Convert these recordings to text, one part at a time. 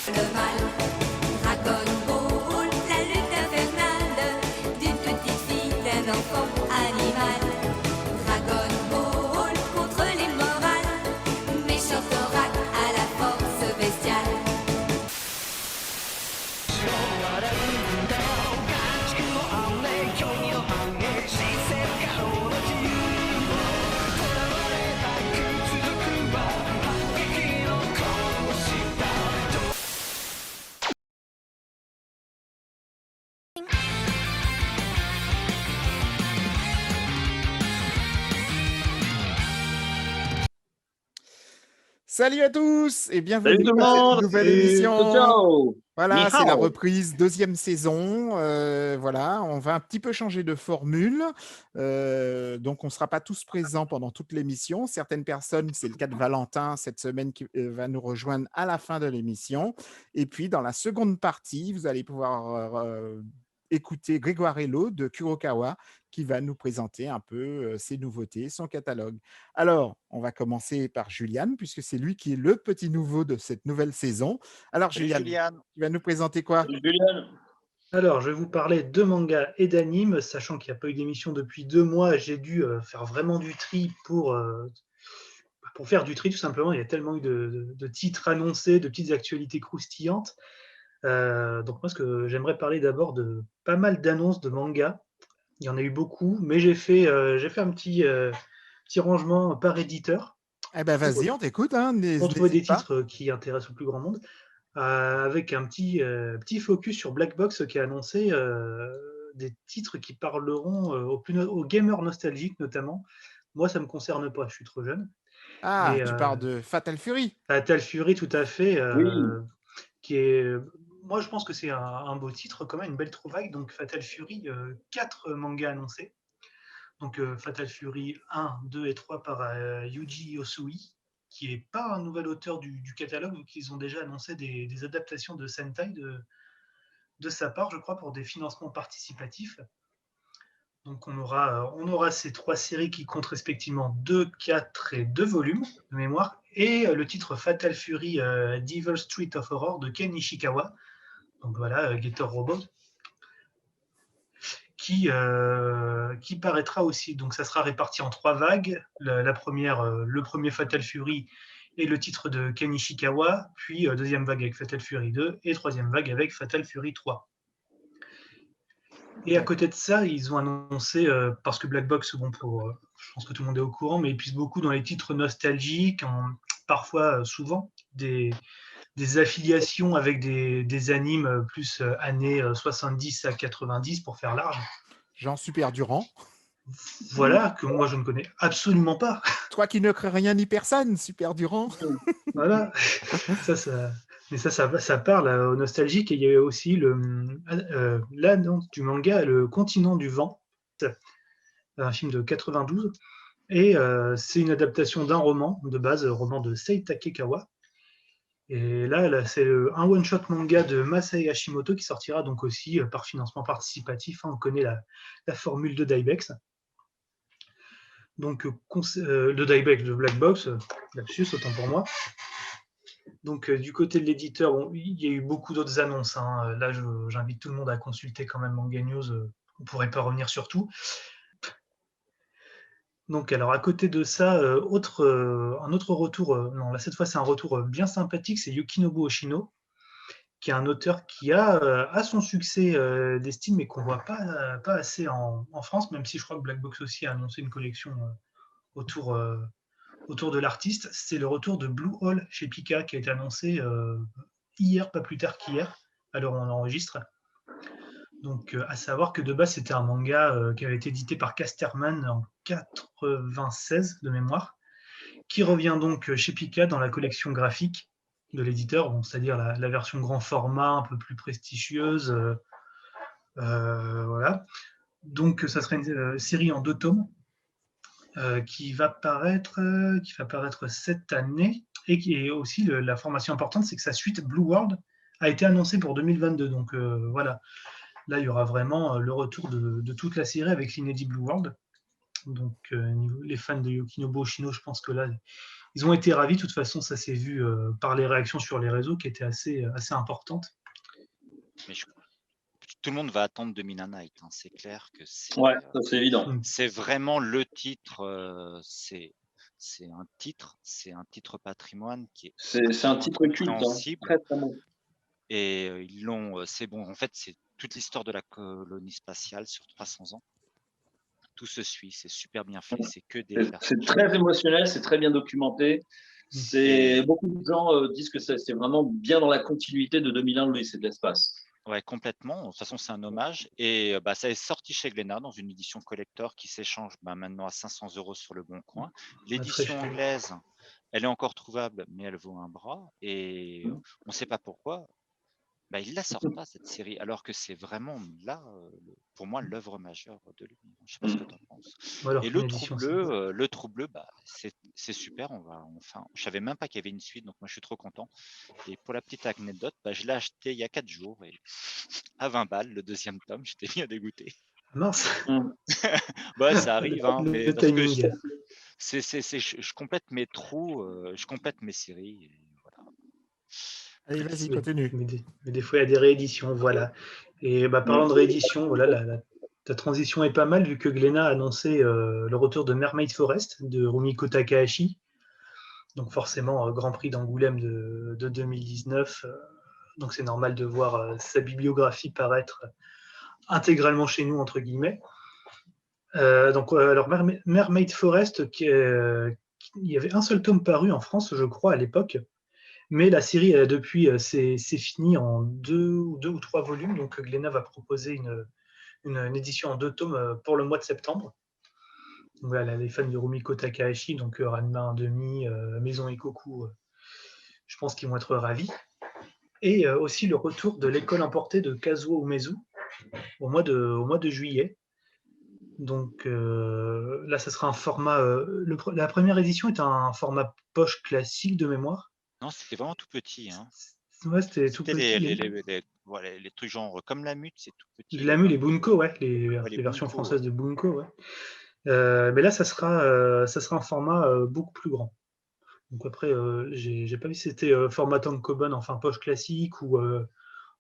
Le mal, Dragon Ball, la lutte infernale d'une petite fille, d'un enfant animal. Dragon Ball contre les morales, méchant oracle à la force bestiale. Salut à tous et Salut bienvenue tout le dans cette monde. nouvelle Ciao, émission. ciao. Voilà, Ni c'est la hao. reprise, deuxième saison. Voilà, on va un petit peu changer de formule. Donc, on ne sera pas tous présents pendant toute l'émission. Certaines personnes, c'est le cas de Valentin cette semaine, qui va nous rejoindre à la fin de l'émission. Et puis, dans la seconde partie, vous allez pouvoir écouter Grégoire Hello de Kurokawa qui va nous présenter un peu ses nouveautés, son catalogue. Alors, on va commencer par Julian, puisque c'est lui qui est le petit nouveau de cette nouvelle saison. Alors, Salut Julian, Juliane. tu vas nous présenter quoi? Salut Julien. Alors, je vais vous parler de mangas et d'animes, sachant qu'il n'y a pas eu d'émission depuis 2 mois. J'ai dû faire vraiment du tri pour faire du tri, tout simplement. Il y a tellement eu de titres annoncés, de petites actualités croustillantes. Donc moi, ce que j'aimerais parler d'abord de pas mal d'annonces de mangas. Il y en a eu beaucoup, mais j'ai fait un petit rangement par éditeur Eh ben, vas-y, on t'écoute, hein, pour trouver des n'hésite pas. titres qui intéressent le plus grand monde. Avec un petit focus sur Black Box qui a annoncé des titres qui parleront aux gamers nostalgiques notamment. Moi, ça ne me concerne pas, je suis trop jeune. Ah, Et tu parles de Fatal Fury. Fatal Fury, tout à fait, Oui. qui est. Moi, je pense que c'est un beau titre, quand même, une belle trouvaille. Donc, Fatal Fury, 4 mangas annoncés. Donc, Fatal Fury 1, 2 et 3 par Yuji Osui, qui n'est pas un nouvel auteur du catalogue, donc ils ont déjà annoncé des adaptations de Sentai de sa part, je crois, pour des financements participatifs. Donc on aura ces 3 séries qui comptent respectivement 2, 4 et 2 volumes de mémoire, et le titre Fatal Fury Devil Street of Horror de Ken Ishikawa, donc voilà, Getter Robot, qui paraîtra aussi. Donc ça sera réparti en 3 vagues. La première, le premier Fatal Fury et le titre de Ken Ishikawa, puis deuxième vague avec Fatal Fury 2 et troisième vague avec Fatal Fury 3. Et à côté de ça, ils ont annoncé, parce que Black Box, bon, je pense que tout le monde est au courant, mais ils puissent beaucoup dans les titres nostalgiques, parfois, souvent, des affiliations avec des animes plus années 70 à 90 pour faire large. Jean Super Durand. Voilà, que moi je ne connais absolument pas. Toi qui ne crées rien ni personne, Super Durand. Voilà, mais ça parle aux nostalgiques. Et il y a aussi l'annonce du manga Le Continent du Vent, un film de 92. Et c'est une adaptation d'un roman de base, roman de Sei Takekawa. Et là c'est un one-shot manga de Masae Hashimoto qui sortira donc aussi par financement participatif. On connaît la formule de Daibex. Donc, de Dieback, de Black Box, lapsus, autant pour moi. Donc, du côté de l'éditeur, bon, il y a eu beaucoup d'autres annonces. Hein. Là, j'invite tout le monde à consulter quand même Manga News. On ne pourrait pas revenir sur tout. Donc, alors, à côté de ça, un autre retour, non, là, cette fois, c'est un retour bien sympathique, c'est Yukinobu Oshino, qui est un auteur qui a son succès d'estime, mais qu'on ne voit pas assez en France, même si je crois que Black Box aussi a annoncé une collection autour de l'artiste. C'est le retour de Blue Hole chez Pika qui a été annoncé hier, pas plus tard qu'hier, à l'heure où on enregistre. Donc, à savoir que de base, c'était un manga qui avait été édité par Casterman en 96 de mémoire, qui revient donc chez Pika dans la collection graphique de l'éditeur, bon, c'est-à-dire la version grand format, un peu plus prestigieuse. Voilà. Donc, ça serait une série en 2 tomes. Qui va paraître cette année, et qui est aussi la formation importante, c'est que sa suite Blue World a été annoncée pour 2022. Donc voilà, là il y aura vraiment le retour de toute la série avec l'inédit Blue World. Donc les fans de Yukinobu Oshino, je pense que là ils ont été ravis. De toute façon, ça s'est vu par les réactions sur les réseaux qui étaient assez importantes. Mais tout le monde va attendre 2001 Night. Hein. C'est clair que Ouais, ça c'est évident. c'est vraiment le titre. C'est un titre patrimoine qui est C'est un titre culte, hein. compréhensible. Très très bon. Et ils l'ont. C'est bon. En fait, c'est toute l'histoire de la colonie spatiale sur 300 ans. Tout se suit. C'est super bien fait. C'est que des C'est personnages. très émotionnel, c'est très bien documenté. Et- Beaucoup de gens disent que c'est vraiment bien dans la continuité de 2001 de l'Odyssée de l'espace. Ouais, complètement. De toute façon, c'est un hommage. Et ça est sorti chez Glénat dans une édition collector qui s'échange maintenant à 500 € sur le Bon Coin. L'édition très anglaise, elle est encore trouvable, mais elle vaut un bras. Et on ne sait pas pourquoi. Ils ne la sortent pas, cette série, alors que c'est vraiment là, pour moi, l'œuvre majeure de lui. Je ne sais pas ce que tu en penses. Voilà, Et une le édition, trou bleu, c'est super. Je savais même pas qu'il y avait une suite, donc moi je suis trop content. Et pour la petite anecdote, je l'ai acheté il y a 4 jours et à 20 balles, le deuxième tome, j'étais bien dégoûté. mince. Ça arrive, hein, mais Le parce que timing. je complète mes trous, je complète mes séries. Et voilà. Allez, vas-y, Mais- continue. Mais des fois, il y a des rééditions, voilà. Et parlant de réédition, voilà, ta transition est pas mal vu que Glénat a annoncé le retour de Mermaid Forest de Rumiko Takahashi. Donc forcément, Grand Prix d'Angoulême de 2019. Donc c'est normal de voir sa bibliographie paraître intégralement chez nous, entre guillemets. Alors Mermaid Forest, il y avait un seul tome paru en France, je crois, à l'époque. Mais la série, depuis, c'est fini en deux ou trois volumes. Donc, Glénat va proposer une édition en 2 tomes pour le mois de septembre. Donc, voilà, les fans de Rumiko Takahashi, donc Ranma 1/2, Maison Ikoku, je pense qu'ils vont être ravis. Et aussi le retour de l'école importée de Kazuo Umezu au mois de juillet. Donc là, ça sera un format. La première édition est un format poche classique de mémoire. Non, c'était vraiment tout petit. Hein. Ouais, c'était tout C'était petit. les trucs genre comme la mute, c'est tout petit. Lamu, les Bunko, ouais, les versions Bunko, françaises de Bunko, ouais. Mais là, ça sera un format beaucoup plus grand. Donc après, j'ai pas vu si c'était format tankobon, enfin poche classique ou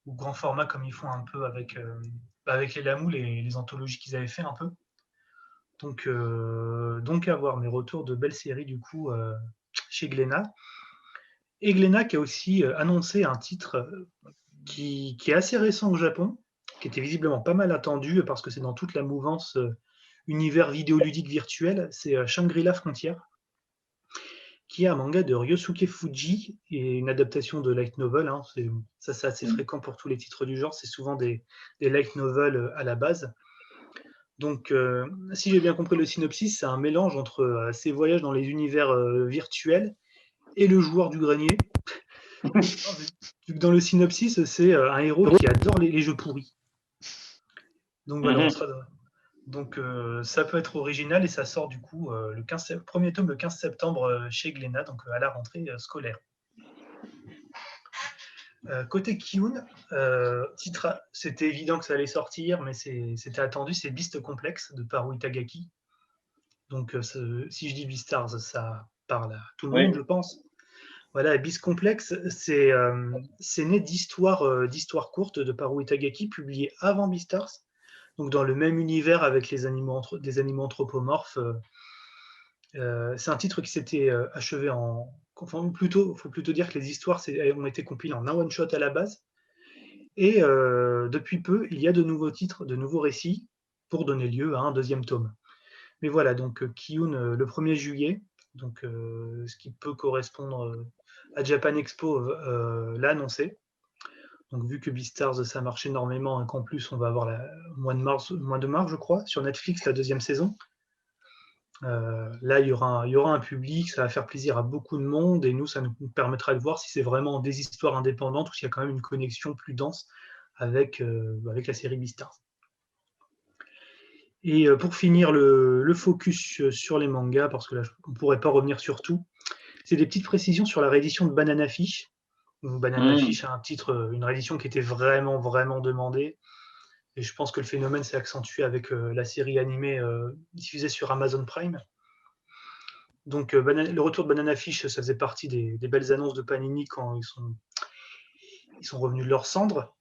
grand format comme ils font un peu avec les Lamu, les anthologies qu'ils avaient fait un peu. Donc à voir, mes retours de belles séries du coup chez Glénat. Et Glénat qui a aussi annoncé un titre qui est assez récent au Japon, qui était visiblement pas mal attendu parce que c'est dans toute la mouvance univers vidéoludique virtuel, c'est Shangri-La Frontière, qui est un manga de Ryosuke Fuji et une adaptation de light novel. Hein, c'est assez fréquent pour tous les titres du genre, c'est souvent des light novels à la base. Donc, si j'ai bien compris le synopsis, c'est un mélange entre ses voyages dans les univers virtuels et le joueur du grenier. Dans le synopsis, c'est un héros qui adore les jeux pourris. Donc voilà, ça peut être original et ça sort du coup premier tome le 15 septembre chez Glénat, donc à la rentrée scolaire. Côté Kiyun, c'était évident que ça allait sortir, mais c'était attendu, c'est Beast Complex de Paru Itagaki. Donc si je dis Beastars, ça parle à tout le monde, je pense. Voilà, Beast Complex, c'est né d'histoires courtes de Paru Itagaki, publiées avant Beastars, donc dans le même univers avec des animaux anthropomorphes. C'est un titre qui s'était achevé il faut plutôt dire que les histoires ont été compilées en un one-shot à la base. Et depuis peu, il y a de nouveaux titres, de nouveaux récits pour donner lieu à un deuxième tome. Mais voilà, donc Kiyun le 1er juillet, donc ce qui peut correspondre à Japan Expo l'a annoncé. Donc vu que Beastars ça marche énormément et qu'en plus on va avoir mois de mars, je crois, sur Netflix la 2e saison. Là, il y aura un public, ça va faire plaisir à beaucoup de monde et nous, ça nous permettra de voir si c'est vraiment des histoires indépendantes ou s'il y a quand même une connexion plus dense avec la série Beastars. Et pour finir le focus sur les mangas, parce que là, on ne pourrait pas revenir sur tout, c'est des petites précisions sur la réédition de Banana Fish. Donc, Banana Fish a une réédition qui était vraiment, vraiment demandée. Et je pense que le phénomène s'est accentué avec la série animée diffusée sur Amazon Prime. Donc, le retour de Banana Fish, ça faisait partie des belles annonces de Panini quand ils sont revenus de leur cendre.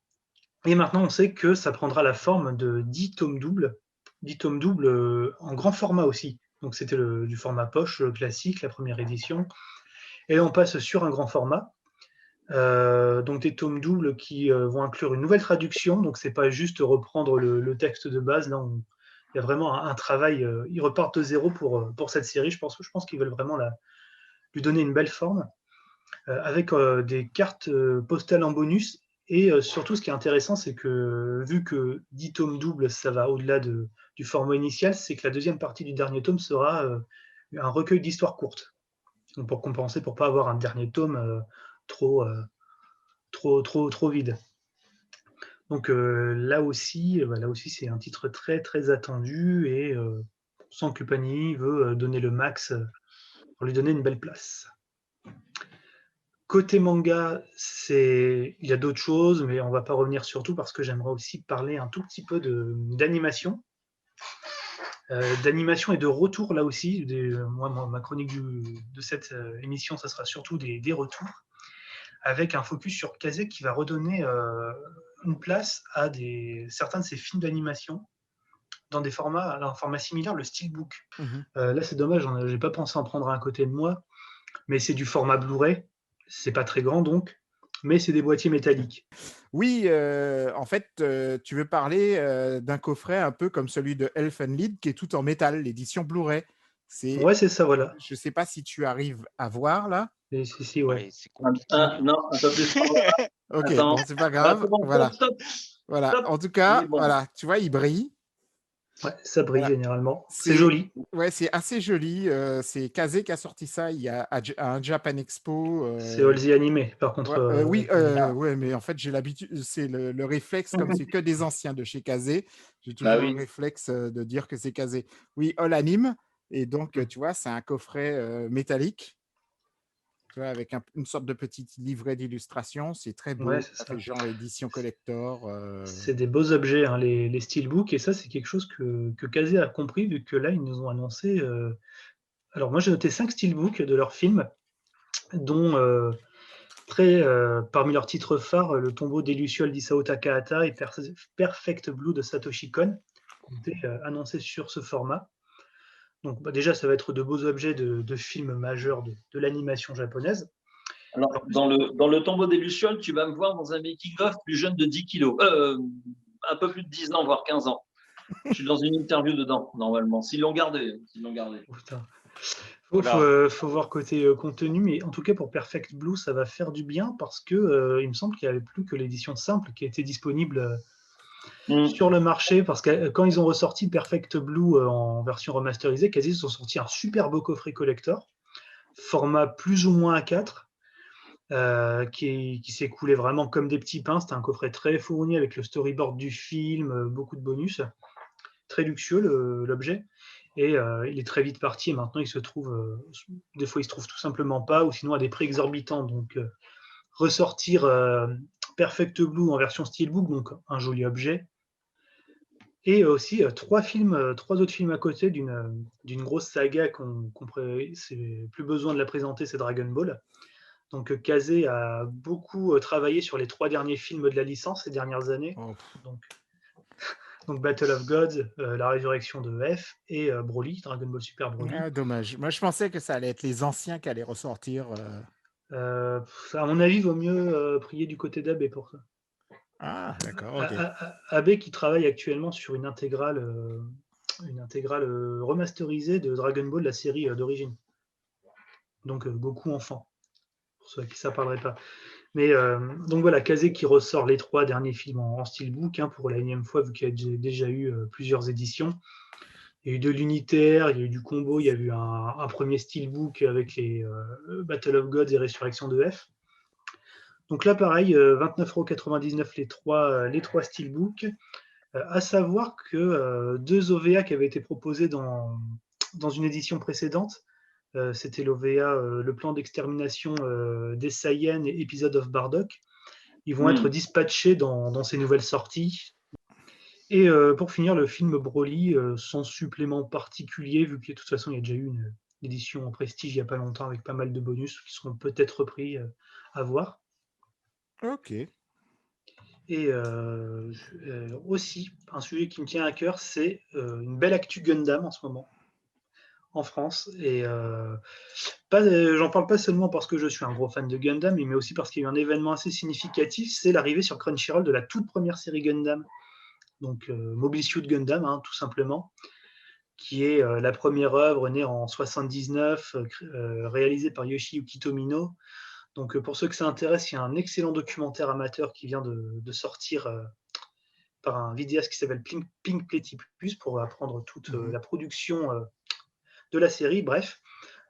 Et maintenant, on sait que ça prendra la forme de 10 tomes doubles, 10 tomes doubles en grand format aussi. Donc, c'était du format poche classique, la première édition. Et là, on passe sur un grand format. Donc, des tomes doubles qui vont inclure une nouvelle traduction. Donc, c'est pas juste reprendre le texte de base. Là, il y a vraiment un travail. Ils repartent de zéro pour cette série. Je pense qu'ils veulent vraiment lui donner une belle forme, avec des cartes postales en bonus. Et surtout, ce qui est intéressant, c'est que vu que 10 tomes doubles, ça va au-delà du format initial, c'est que la deuxième partie du dernier tome sera un recueil d'histoires courtes. Donc, pour compenser, pour ne pas avoir un dernier tome trop vide. Donc là aussi, c'est un titre très très attendu et on sent que Panini veut donner le max pour lui donner une belle place. Côté manga, il y a d'autres choses, mais on ne va pas revenir sur tout parce que j'aimerais aussi parler un tout petit peu d'animation. D'animation et de retour là aussi. Moi, ma chronique de cette émission, ça sera surtout des retours, avec un focus sur Kazé qui va redonner une place à certains de ses films d'animation dans un format similaire, le Steelbook. Là, c'est dommage, je n'ai pas pensé en prendre un à côté de moi, mais c'est du format Blu-ray. C'est pas très grand donc, mais c'est des boîtiers métalliques. Oui, en fait, tu veux parler d'un coffret un peu comme celui de Elfenlied qui est tout en métal, l'édition Blu-ray. Ouais, c'est ça, voilà. Je ne sais pas si tu arrives à voir là. Si, ouais. Ouais, c'est compliqué. Non, un peu plus. Ok, Attends. bon, c'est pas grave. C'est bon, voilà. stop. Voilà. En tout cas, Il est bon. voilà, tu vois, il brille. Ouais, ça brille Voilà. généralement. C'est joli. Ouais, c'est assez joli. C'est Kazé qui a sorti ça il y a à un Japan Expo. C'est Halsey Animé, par contre. Oui, ouais, mais en fait, j'ai l'habitude, c'est le réflexe, comme c'est que des anciens de chez Kazé, j'ai toujours oui. le réflexe de dire que c'est Kazé. Oui, All Anime, et donc, tu vois, c'est un coffret métallique, tu vois, avec une sorte de petit livret d'illustration, c'est très beau, Ouais, c'est ça ça. fait genre édition collector. C'est des beaux objets, hein, les steelbooks, et ça, c'est quelque chose que Kazé a compris, vu que là, ils nous ont annoncé. Alors, moi, j'ai noté 5 steelbooks de leurs films, dont parmi leurs titres phares, Le tombeau des Lucioles d'Isao Takahata et Perfect Blue de Satoshi Kon, ont été annoncés sur ce format. Donc, déjà, ça va être de beaux objets de films majeurs de l'animation japonaise. Alors, dans le tombeau des Lucioles, tu vas me voir dans un making-of plus jeune de 10 kilos. Un peu plus de 10 ans, voire 15 ans. Je suis dans une interview dedans, normalement. S'ils l'ont gardé. Oh, putain. Faut voir côté contenu, mais en tout cas pour Perfect Blue, ça va faire du bien parce que il me semble qu'il n'y avait plus que l'édition simple qui était disponible sur le marché, parce que quand ils ont ressorti Perfect Blue en version remasterisée, ils ont sorti un super beau coffret collector, format plus ou moins A4, qui s'écoulait vraiment comme des petits pains. C'était un coffret très fourni avec le storyboard du film, beaucoup de bonus, très luxueux l'objet. Et il est très vite parti, et maintenant il se trouve, des fois il se trouve tout simplement pas, ou sinon à des prix exorbitants. Donc ressortir Perfect Blue en version steelbook, donc un joli objet. Et aussi trois autres films à côté d'une grosse saga c'est plus besoin de la présenter, c'est Dragon Ball. Donc Kazé a beaucoup travaillé sur les 3 derniers films de la licence ces dernières années. Oh. Donc Battle of Gods, La Résurrection de F et Broly, Dragon Ball Super Broly. Ah, dommage. Moi, je pensais que ça allait être les anciens qui allaient ressortir. À mon avis, il vaut mieux prier du côté d'Abe pour ça. Ah, d'accord. Ok. Abe qui travaille actuellement sur une intégrale remasterisée de Dragon Ball, la série d'origine. Donc Goku enfant, pour ceux à qui ça ne parlerait pas. Mais donc voilà, Kazé qui ressort les 3 derniers films en steelbook, pour la énième fois, vu qu'il y a déjà eu plusieurs éditions. Il y a eu de l'unitaire, il y a eu du combo, il y a eu un premier steelbook avec les Battle of Gods et Résurrection de F. Donc là, pareil, 29,99 € les trois steelbooks. À savoir que 2 OVA qui avaient été proposés dans une édition précédente, c'était l'OVA Le plan d'extermination des Saiyans et Episode of Bardock. Ils vont être dispatchés dans ces nouvelles sorties. Et pour finir, le film Broly, sans supplément particulier, vu que de toute façon, il y a déjà eu l'édition en prestige il n'y a pas longtemps avec pas mal de bonus qui seront peut-être repris à voir. Ok. Et aussi, un sujet qui me tient à cœur, c'est une belle actu Gundam en ce moment en France. Et j'en parle pas seulement parce que je suis un gros fan de Gundam, mais aussi parce qu'il y a eu un événement assez significatif, c'est l'arrivée sur Crunchyroll de la toute première série Gundam, donc Mobile Suit Gundam, hein, tout simplement, qui est la première œuvre née en 79, réalisée par Yoshiyuki Tomino. Donc pour ceux que ça intéresse, il y a un excellent documentaire amateur qui vient de sortir par un vidéaste qui s'appelle Pink Platypus pour apprendre toute la production de la série. Bref,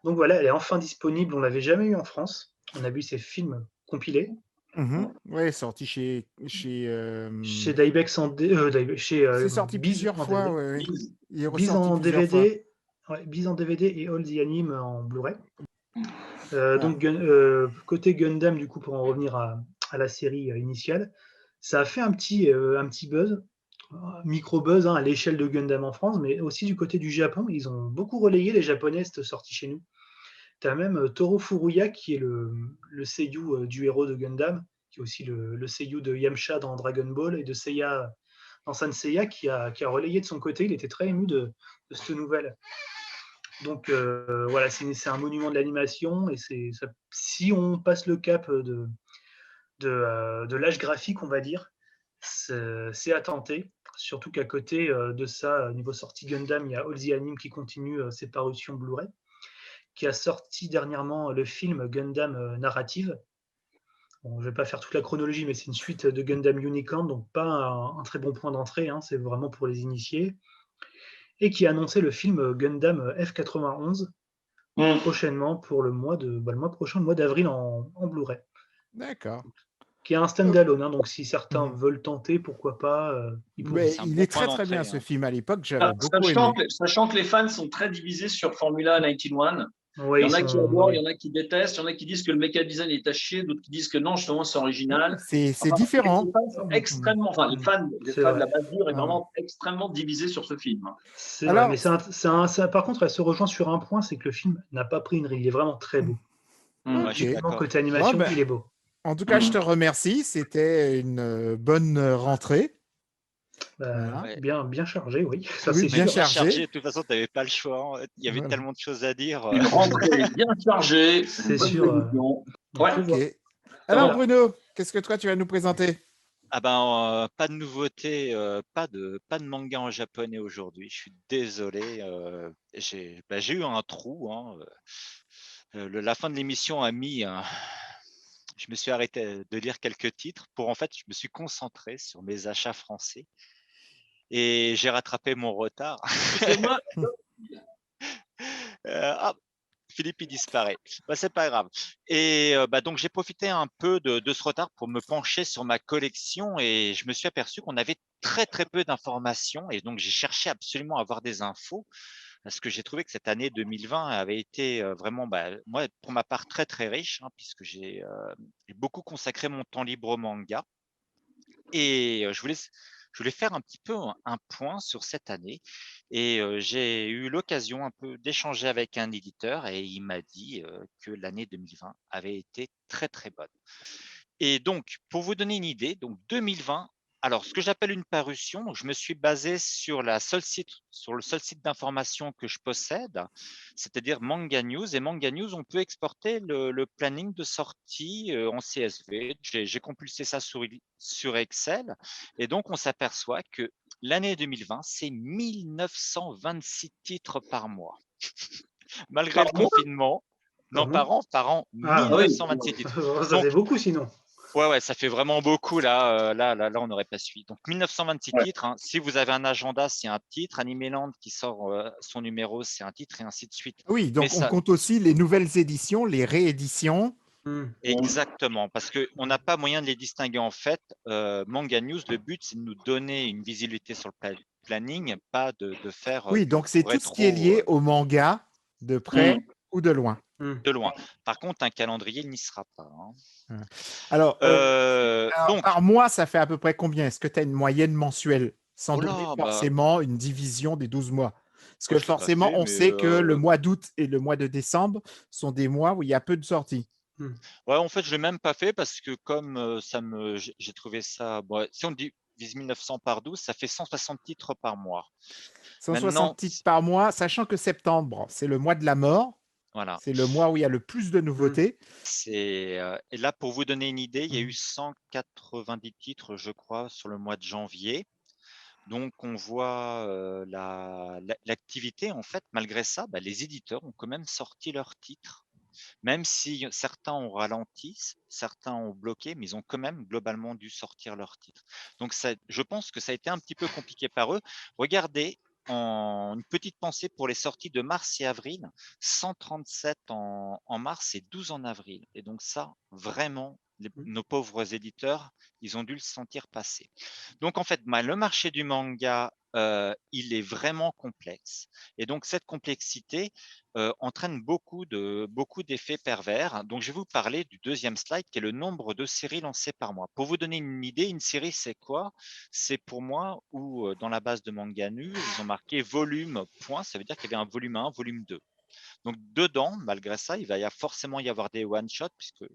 donc voilà, elle est enfin disponible. On l'avait jamais eu en France. On a vu ces films compilés. Ouais, sorti chez Chez Dybex c'est sorti Biz plusieurs en fois, DVD. ouais. Il est Biz ressorti en plusieurs fois. DVD, Biz en DVD et All the Anime en Blu-ray. Donc côté Gundam, du coup, pour en revenir à la série initiale, ça a fait un petit buzz, micro-buzz à l'échelle de Gundam en France, mais aussi du côté du Japon. Ils ont beaucoup relayé les Japonais cette sortie chez nous. Tu as même Toro Furuya, qui est le seiyuu du héros de Gundam, qui est aussi le seiyuu de Yamcha dans Dragon Ball et de Seiya dans Sanseiya, qui a relayé de son côté. Il était très ému de cette nouvelle. Donc voilà, c'est un monument de l'animation, et si on passe le cap de l'âge graphique, on va dire, c'est à tenter. Surtout qu'à côté de ça, niveau sortie Gundam, il y a All the Anime qui continue ses parutions Blu-ray, qui a sorti dernièrement le film Gundam Narrative. Bon, je ne vais pas faire toute la chronologie, mais c'est une suite de Gundam Unicorn, donc pas un très bon point d'entrée, hein, c'est vraiment pour les initiés. Et qui a annoncé le film Gundam F91 prochainement pour le mois prochain, le mois d'avril en Blu-ray. D'accord. Qui est un standalone, hein, donc si certains veulent tenter, pourquoi pas. Il est très très bien ce film. À l'époque, j'avais beaucoup aimé. Sachant que les fans sont très divisés sur Formula 91. Ouais, il y en a qui adorent, il y en a qui détestent, il y en a qui disent que le méca design est à chier, d'autres qui disent que non, justement, c'est original. C'est différent. Les fans sont extrêmement, les fans de la base dure est vraiment extrêmement divisés sur ce film. Alors, vrai, mais par contre, elle se rejoint sur un point, c'est que le film n'a pas pris une ride. Il est vraiment très beau. Côté animation, il est beau. En tout cas, je te remercie. C'était une bonne rentrée. Bien chargé, oui. Ça, oui, bien chargé. De toute façon, tu n'avais pas le choix. Il y avait tellement de choses à dire. Une rentrée bien chargée. C'est sûr. Okay. Alors, Bruno, qu'est-ce que toi, tu vas nous présenter? Pas de nouveauté, pas de manga en japonais aujourd'hui. Je suis désolé. J'ai eu un trou. La fin de l'émission a mis... je me suis arrêté de lire quelques titres je me suis concentré sur mes achats français et j'ai rattrapé mon retard. Philippe, il disparaît. C'est pas grave. Et donc, j'ai profité un peu de ce retard pour me pencher sur ma collection et je me suis aperçu qu'on avait très, très peu d'informations et donc j'ai cherché absolument à avoir des infos parce que j'ai trouvé que cette année 2020 avait été vraiment, moi, pour ma part, très, très riche puisque j'ai beaucoup consacré mon temps libre au manga. Et je voulais faire un petit peu un point sur cette année et j'ai eu l'occasion un peu d'échanger avec un éditeur et il m'a dit que l'année 2020 avait été très, très bonne. Et donc, pour vous donner une idée, donc 2020, alors ce que j'appelle une parution, je me suis basé sur le seul site d'information que je possède, c'est-à-dire Manga News. Et Manga News, on peut exporter le planning de sortie en CSV. J'ai compulsé ça sur Excel. Et donc, on s'aperçoit que l'année 2020, c'est 1926 titres par mois. Malgré le confinement. Non, par an, 1926 titres. Ça fait beaucoup sinon. Ouais, ça fait vraiment beaucoup. Là, on n'aurait pas suivi. Donc, 1926 titres. Si vous avez un agenda, c'est un titre. Animeland qui sort son numéro, c'est un titre et ainsi de suite. Oui, donc on compte aussi les nouvelles éditions, les rééditions. Exactement, parce qu'on n'a pas moyen de les distinguer en fait. Manga News, le but, c'est de nous donner une visibilité sur le planning, pas de faire… Oui, donc c'est tout ce qui est lié au manga, de près ou de loin. De loin. Par contre, un calendrier n'y sera pas. Alors, par mois, ça fait à peu près combien? Est-ce que tu as une moyenne mensuelle? Sans donner forcément une division des 12 mois. Parce Moi, que je l'ai pas forcément, fait, on mais sait que le mois d'août et le mois de décembre sont des mois où il y a peu de sorties. ouais, en fait, je l'ai même pas fait parce que comme j'ai trouvé ça. Bon, si on divise 1900 par 12, ça fait 160 titres par mois. 160 Maintenant, titres par mois, sachant que septembre, c'est le mois de la mort. voilà. C'est le mois où il y a le plus de nouveautés. Et là, pour vous donner une idée, il y a eu Mhm. 190 titres, je crois, sur le mois de janvier. Donc, on voit l'activité. En fait, malgré ça, bah, les éditeurs ont quand même sorti leurs titres. Même si certains ont ralenti, certains ont bloqué, mais ils ont quand même globalement dû sortir leurs titres. Donc, je pense que ça a été un petit peu compliqué par eux. Regardez, une petite pensée pour les sorties de mars et avril, 137 en mars et 12 en avril. Et donc ça, vraiment, nos pauvres éditeurs, ils ont dû le sentir passer. Donc en fait, le marché du manga, il est vraiment complexe. Et donc cette complexité entraîne beaucoup d'effets pervers. Donc je vais vous parler du deuxième slide, qui est le nombre de séries lancées par mois. Pour vous donner une idée, une série, c'est quoi? C'est pour moi où dans la base de Manganu, ils ont marqué volume point. Ça veut dire qu'il y avait un volume 1, volume 2. Donc dedans, malgré ça, il va forcément y avoir des one-shots, puisque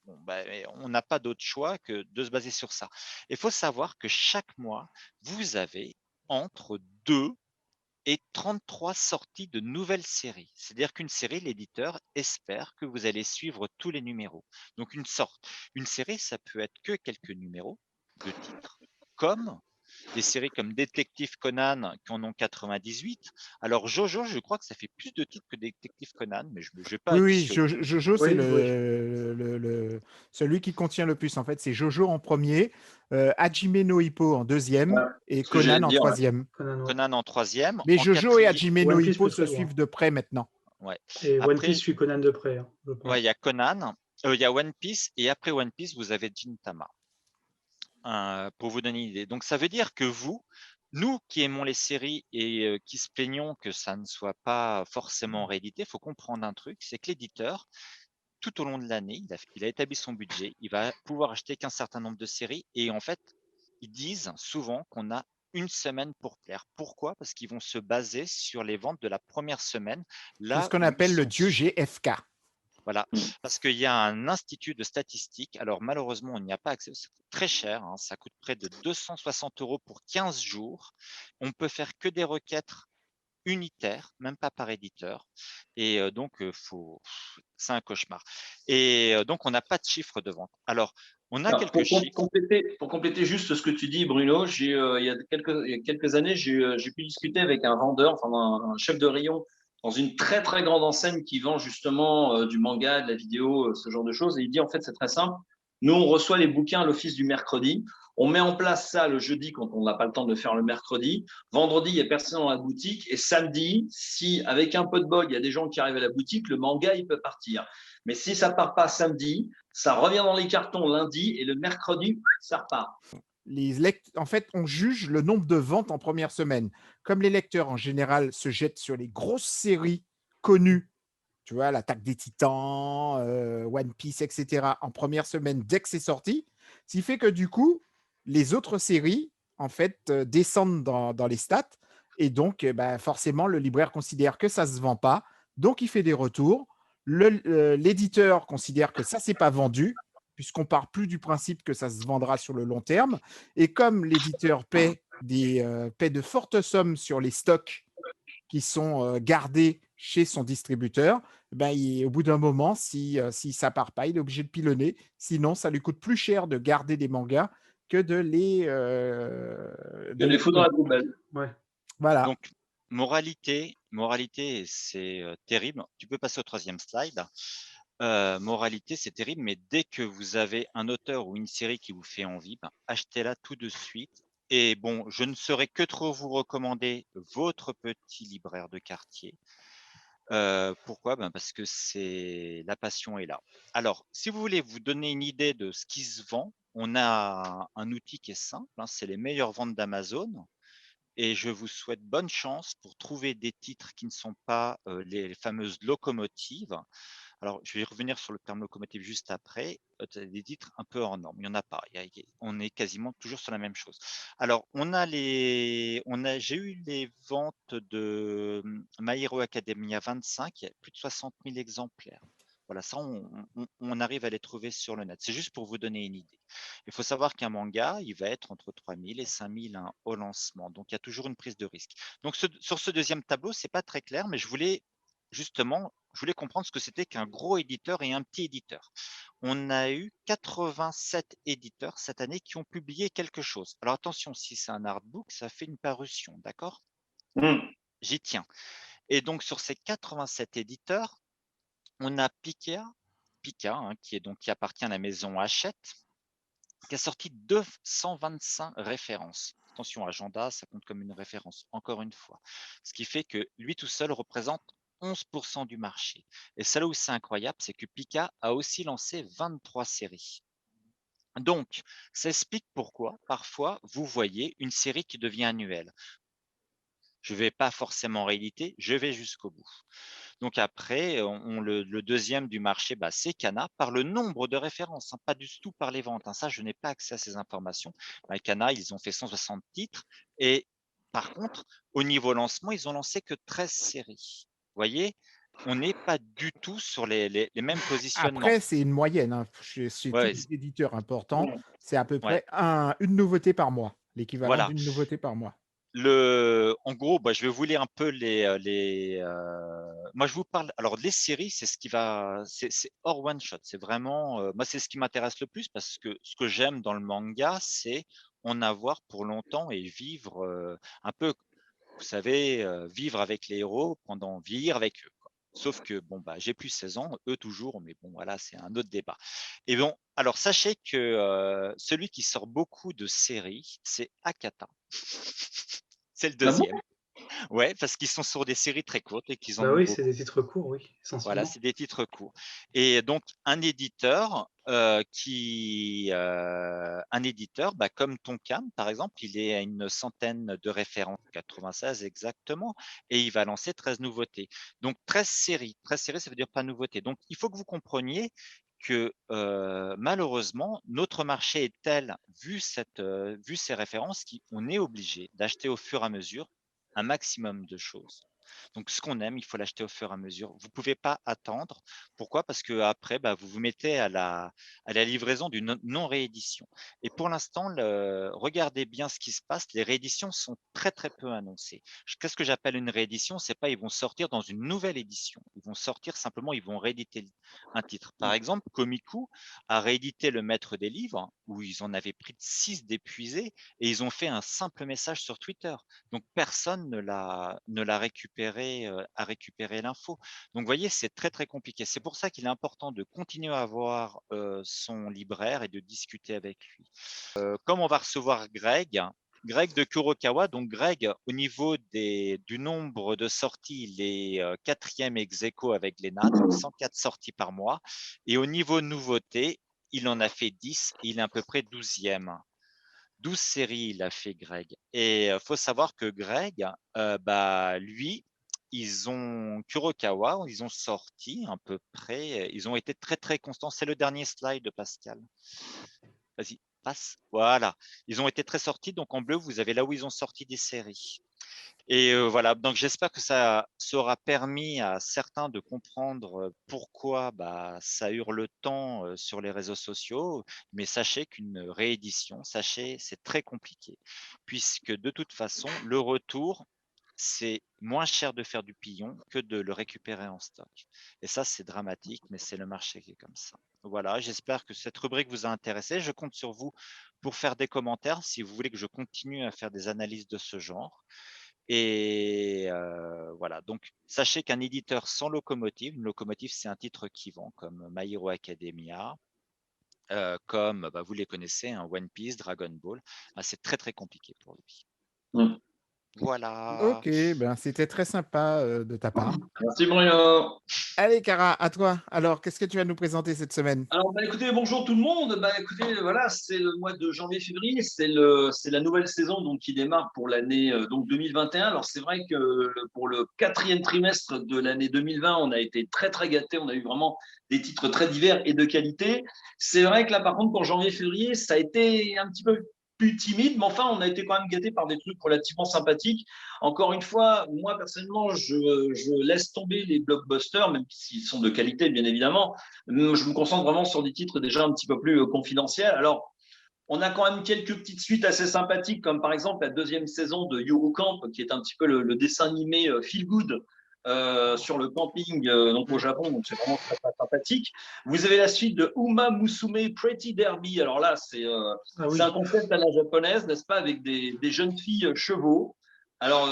on n'a pas d'autre choix que de se baser sur ça. Il faut savoir que chaque mois, vous avez entre 2 et 33 sorties de nouvelles séries. C'est-à-dire qu'une série, l'éditeur espère que vous allez suivre tous les numéros. Donc une série, ça peut être que quelques numéros de titres, comme des séries comme Détective Conan qui en ont 98. Alors Jojo, je crois que ça fait plus de titres que Détective Conan, mais je ne vais pas Oui, additionner. Jojo, c'est Oui, oui. celui qui contient le plus. En fait, c'est Jojo en premier, Hajime no Ippo en deuxième Ouais, et ce que j'allais Conan te en dire. Ouais. troisième. Conan, ouais. Conan en troisième, Mais en Jojo et quatrième. Hajime no One Piece Ippo peut se suivre. suivent de près maintenant. Ouais. Et One Après, Piece suit Conan de près, hein, je pense. il y a Conan, il y a One Piece, et après One Piece, vous avez Gintama. Pour vous donner une idée. Donc, ça veut dire que nous qui aimons les séries et qui se plaignons que ça ne soit pas forcément réédité, il faut comprendre un truc, c'est que l'éditeur, tout au long de l'année, il a établi son budget, il va pouvoir acheter qu'un certain nombre de séries, et en fait, ils disent souvent qu'on a une semaine pour plaire. Pourquoi? Parce qu'ils vont se baser sur les ventes de la première semaine, C'est ce là qu'on où ils appelle le sont. dieu GFK. Voilà, parce qu'il y a un institut de statistiques. Alors malheureusement, on n'y a pas accès. C'est très cher. Hein, ça coûte près de 260 € pour 15 jours. On peut faire que des requêtes unitaires, même pas par éditeur. Et donc, c'est un cauchemar. Et donc, on n'a pas de chiffre de vente. Alors, on a Alors, quelques chiffres. pour compléter juste ce que tu dis, Bruno, il y a quelques années, j'ai pu discuter avec un vendeur, enfin un chef de rayon dans une très très grande enseigne qui vend justement du manga, de la vidéo, ce genre de choses. Et il dit en fait c'est très simple. Nous on reçoit les bouquins à l'office du mercredi. On met en place ça le jeudi quand on n'a pas le temps de le faire le mercredi. Vendredi, il n'y a personne dans la boutique. Et samedi, si avec un peu de bol, il y a des gens qui arrivent à la boutique, le manga, il peut partir. Mais si ça part pas samedi, ça revient dans les cartons lundi et le mercredi, ça repart. En fait, on juge le nombre de ventes en première semaine. Comme les lecteurs, en général, se jettent sur les grosses séries connues, tu vois, l'Attaque des Titans, One Piece, etc., en première semaine dès que c'est sorti, ce qui fait que du coup, les autres séries, en fait, descendent dans les stats. Et donc, forcément, le libraire considère que ça ne se vend pas. Donc, il fait des retours. L'éditeur considère que ça, c'est pas vendu, puisqu'on part plus du principe que ça se vendra sur le long terme. Et comme l'éditeur paie de fortes sommes sur les stocks qui sont gardés chez son distributeur, au bout d'un moment, si ça part pas, il est obligé de pilonner. Sinon, ça lui coûte plus cher de garder des mangas que de les fous dans la poubelle. Ouais. Voilà. Donc, moralité, c'est terrible. Tu peux passer au troisième slide. Moralité, c'est terrible, mais dès que vous avez un auteur ou une série qui vous fait envie, achetez-la tout de suite. Et bon, je ne saurais que trop vous recommander votre petit libraire de quartier. Pourquoi? Parce que la passion est là. Alors, si vous voulez vous donner une idée de ce qui se vend, on a un outil qui est simple, hein, c'est les meilleures ventes d'Amazon. Et je vous souhaite bonne chance pour trouver des titres qui ne sont pas les fameuses locomotives. Alors, je vais revenir sur le terme locomotive juste après. Des titres un peu hors normes, il n'y en a pas. On est quasiment toujours sur la même chose. Alors, j'ai eu les ventes de My Hero Academia 25, il y a plus de 60 000 exemplaires. Voilà, ça, on arrive à les trouver sur le net. C'est juste pour vous donner une idée. Il faut savoir qu'un manga, il va être entre 3 000 et 5 000 au lancement. Donc, il y a toujours une prise de risque. Donc, sur ce deuxième tableau, c'est pas très clair, mais je voulais comprendre ce que c'était qu'un gros éditeur et un petit éditeur. On a eu 87 éditeurs cette année qui ont publié quelque chose. Alors attention, si c'est un artbook, ça fait une parution, d'accord? J'y tiens. Et donc, sur ces 87 éditeurs, on a Pika, hein, qui appartient à la maison Hachette, qui a sorti 225 références. Attention, agenda, ça compte comme une référence, encore une fois. Ce qui fait que lui tout seul représente 11% du marché. Et ça là où c'est incroyable, c'est que Pika a aussi lancé 23 séries. Donc, ça explique pourquoi, parfois, vous voyez une série qui devient annuelle. Je ne vais pas forcément rééditer, je vais jusqu'au bout. Donc après, le deuxième du marché, c'est Kana, par le nombre de références, hein, pas du tout par les ventes. Hein. Ça, je n'ai pas accès à ces informations. Kana, ils ont fait 160 titres. Et par contre, au niveau lancement, ils ont lancé que 13 séries. Vous voyez, on n'est pas du tout sur les mêmes positionnements. Après, c'est une moyenne. Hein. Chez tous Ouais, les éditeurs importants, c'est à peu ouais. près une nouveauté par mois, l'équivalent Voilà. d'une nouveauté par mois. En gros, je vais vous lire un peu moi, je vous parle. Alors, les séries, c'est ce qui va. C'est hors one shot. C'est vraiment. Moi, c'est ce qui m'intéresse le plus parce que ce que j'aime dans le manga, c'est en avoir pour longtemps et vivre un peu. Vous savez, vivre avec les héros pendant vieillir avec eux. Quoi. Sauf que bon, j'ai plus 16 ans, eux toujours, mais bon, voilà, c'est un autre débat. Et bon, alors sachez que celui qui sort beaucoup de séries, c'est Akata. C'est le deuxième. Ouais, parce qu'ils sont sur des séries très courtes et qu'ils en Bah ont oui, c'est beaucoup. des titres courts, oui, Voilà, essentiellement. c'est des titres courts. Et donc, un éditeur, comme Tonkam, par exemple, il est à une centaine de références, 96 exactement, et il va lancer 13 nouveautés. Donc, 13 séries. 13 séries, ça veut dire pas nouveauté. Donc, il faut que vous compreniez que malheureusement, notre marché est tel, vu ces références, qu'on est obligé d'acheter au fur et à mesure un maximum de choses. Donc, ce qu'on aime, il faut l'acheter au fur et à mesure. Vous ne pouvez pas attendre. Pourquoi? Parce qu'après, vous vous mettez à la livraison d'une non-réédition. Et pour l'instant, regardez bien ce qui se passe. Les rééditions sont très, très peu annoncées. Qu'est-ce que j'appelle une réédition? C'est pas ils vont sortir dans une nouvelle édition. Ils vont sortir simplement, ils vont rééditer un titre. Par exemple, Komiku a réédité Le Maître des Livres, où ils en avaient pris 6 d'épuisés, et ils ont fait un simple message sur Twitter. Donc, personne ne l'a récupéré, a récupéré l'info. Donc, vous voyez, c'est très, très compliqué. C'est pour ça qu'il est important de continuer à avoir son libraire et de discuter avec lui. Comme on va recevoir Greg de Kurokawa. Donc, Greg, au niveau du nombre de sorties, il est quatrième ex aequo avec Glénat, donc 104 sorties par mois. Et au niveau nouveauté, il en a fait 10 et il est à peu près 12e. 12 séries, il a fait Greg. Et il faut savoir que Greg, lui, Kurokawa, ils ont sorti à peu près, ils ont été très très constants. C'est le dernier slide de Pascal. Vas-y, passe. Voilà. Ils ont été très sortis. Donc en bleu, vous avez là où ils ont sorti des séries. Et voilà, donc j'espère que ça aura permis à certains de comprendre pourquoi ça hurle tant sur les réseaux sociaux, mais sachez qu'une réédition, c'est très compliqué, puisque de toute façon, le retour, c'est moins cher de faire du pillon que de le récupérer en stock. Et ça, c'est dramatique, mais c'est le marché qui est comme ça. Voilà, j'espère que cette rubrique vous a intéressé. Je compte sur vous pour faire des commentaires si vous voulez que je continue à faire des analyses de ce genre. Et voilà, donc sachez qu'un éditeur sans locomotive, une locomotive c'est un titre qui vend comme My Hero Academia, comme vous les connaissez, One Piece, Dragon Ball, c'est très très compliqué pour lui. Voilà. Ok, ben c'était très sympa de ta part. Merci Bruno. Allez, Cara, à toi. Alors, qu'est-ce que tu vas nous présenter cette semaine? Alors, écoutez, bonjour tout le monde. Écoutez, voilà, c'est le mois de janvier-février, c'est la nouvelle saison donc qui démarre pour l'année donc 2021. Alors, c'est vrai que pour le quatrième trimestre de l'année 2020, on a été très très gâtés. On a eu vraiment des titres très divers et de qualité. C'est vrai que là, par contre, pour janvier-février, ça a été un petit peu plus timide, mais enfin, on a été quand même gâtés par des trucs relativement sympathiques. Encore une fois, moi personnellement, je laisse tomber les blockbusters, même s'ils sont de qualité, bien évidemment. Je me concentre vraiment sur des titres déjà un petit peu plus confidentiels. Alors, on a quand même quelques petites suites assez sympathiques, comme par exemple la deuxième saison de Yuru Camp, qui est un petit peu le dessin animé feel good sur le camping donc au Japon, donc c'est vraiment très, très sympathique. Vous avez la suite de Uma Musume Pretty Derby. Alors là, c'est un concept à la japonaise, n'est-ce pas, avec des jeunes filles chevaux. Alors,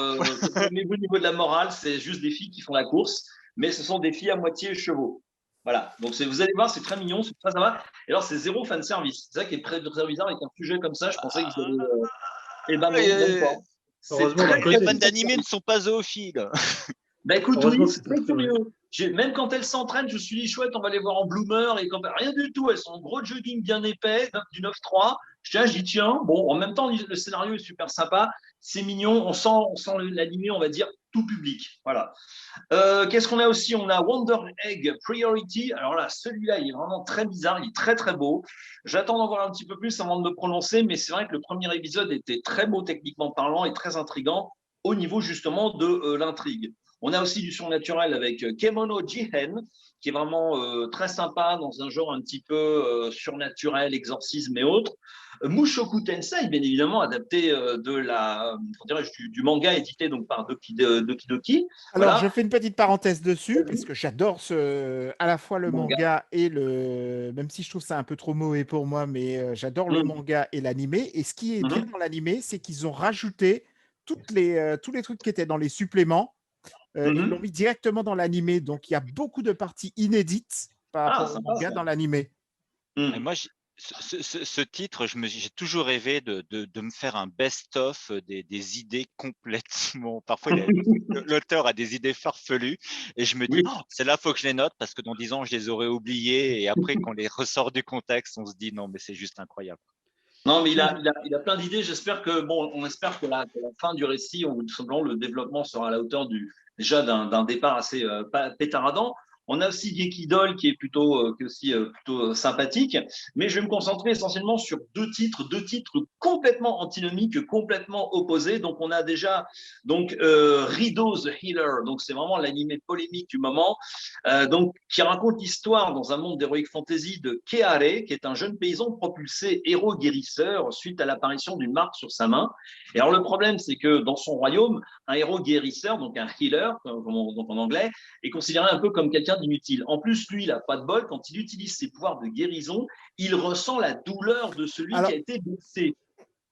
calmez-vous au niveau de la morale, c'est juste des filles qui font la course, mais ce sont des filles à moitié chevaux. Voilà, donc vous allez voir, c'est très mignon, c'est très sympa. Et alors, c'est zéro fan service. C'est ça qui est très bizarre avec un sujet comme ça. Je pensais que vous allez. Eh ben, non, même pas. Heureusement, d'un Les côté. fans d'animé ne sont pas zoophiles. Écoute, Heureusement oui, que c'est c'est très pas fait, ouais. curieux. Même quand elles s'entraînent, je me suis dit, chouette, on va les voir en bloomer. Et rien du tout, elles sont en gros jogging bien épais, du 9-3. Je dis, tiens, bon, en même temps, le scénario est super sympa. C'est mignon, on sent l'animé, on va dire, tout public. Voilà. Qu'est-ce qu'on a aussi? On a Wonder Egg Priority. Alors là, celui-là, il est vraiment très bizarre, il est très très beau. J'attends d'en voir un petit peu plus avant de me prononcer, mais c'est vrai que le premier épisode était très beau techniquement parlant et très intriguant au niveau justement de l'intrigue. On a aussi du surnaturel avec Kemono Jihen, qui est vraiment très sympa dans un genre un petit peu surnaturel, exorcisme et autres. Mushoku Tensei, bien évidemment, adapté du manga édité donc par Doki Doki. Alors, Voilà. je fais une petite parenthèse dessus parce que j'adore à la fois le manga et même si je trouve ça un peu trop mauvais pour moi, mais j'adore le manga et l'animé. Et ce qui est bien dans l'animé, c'est qu'ils ont rajouté tous les trucs qui étaient dans les suppléments. Ils l'ont mis directement dans l'animé. Donc, il y a beaucoup de parties inédites par rapport au manga dans l'animé. Et moi, ce titre, j'ai toujours rêvé de me faire un best-of des idées complètement. Parfois, l'auteur a des idées farfelues et je me dis, c'est là, il faut que je les note parce que dans 10 ans, je les aurais oubliées. Et après, quand on les ressort du contexte, on se dit, non, mais c'est juste incroyable. Non, mais il a plein d'idées. J'espère on espère que la fin du récit, ou tout simplement le développement sera à la hauteur déjà d'un départ assez pétaradant. On a aussi Gekidol qui est plutôt sympathique, mais je vais me concentrer essentiellement sur deux titres complètement antinomiques, complètement opposés. Donc on a déjà Rido the Healer, donc c'est vraiment l'animé polémique du moment, qui raconte l'histoire dans un monde d'heroic fantasy de Keare, qui est un jeune paysan propulsé héros guérisseur suite à l'apparition d'une marque sur sa main. Et alors le problème, c'est que dans son royaume, un héros guérisseur, donc un healer, donc en anglais, est considéré un peu comme quelqu'un d'inutile. En plus, lui, il n'a pas de bol. Quand il utilise ses pouvoirs de guérison, il ressent la douleur de celui qui a été blessé.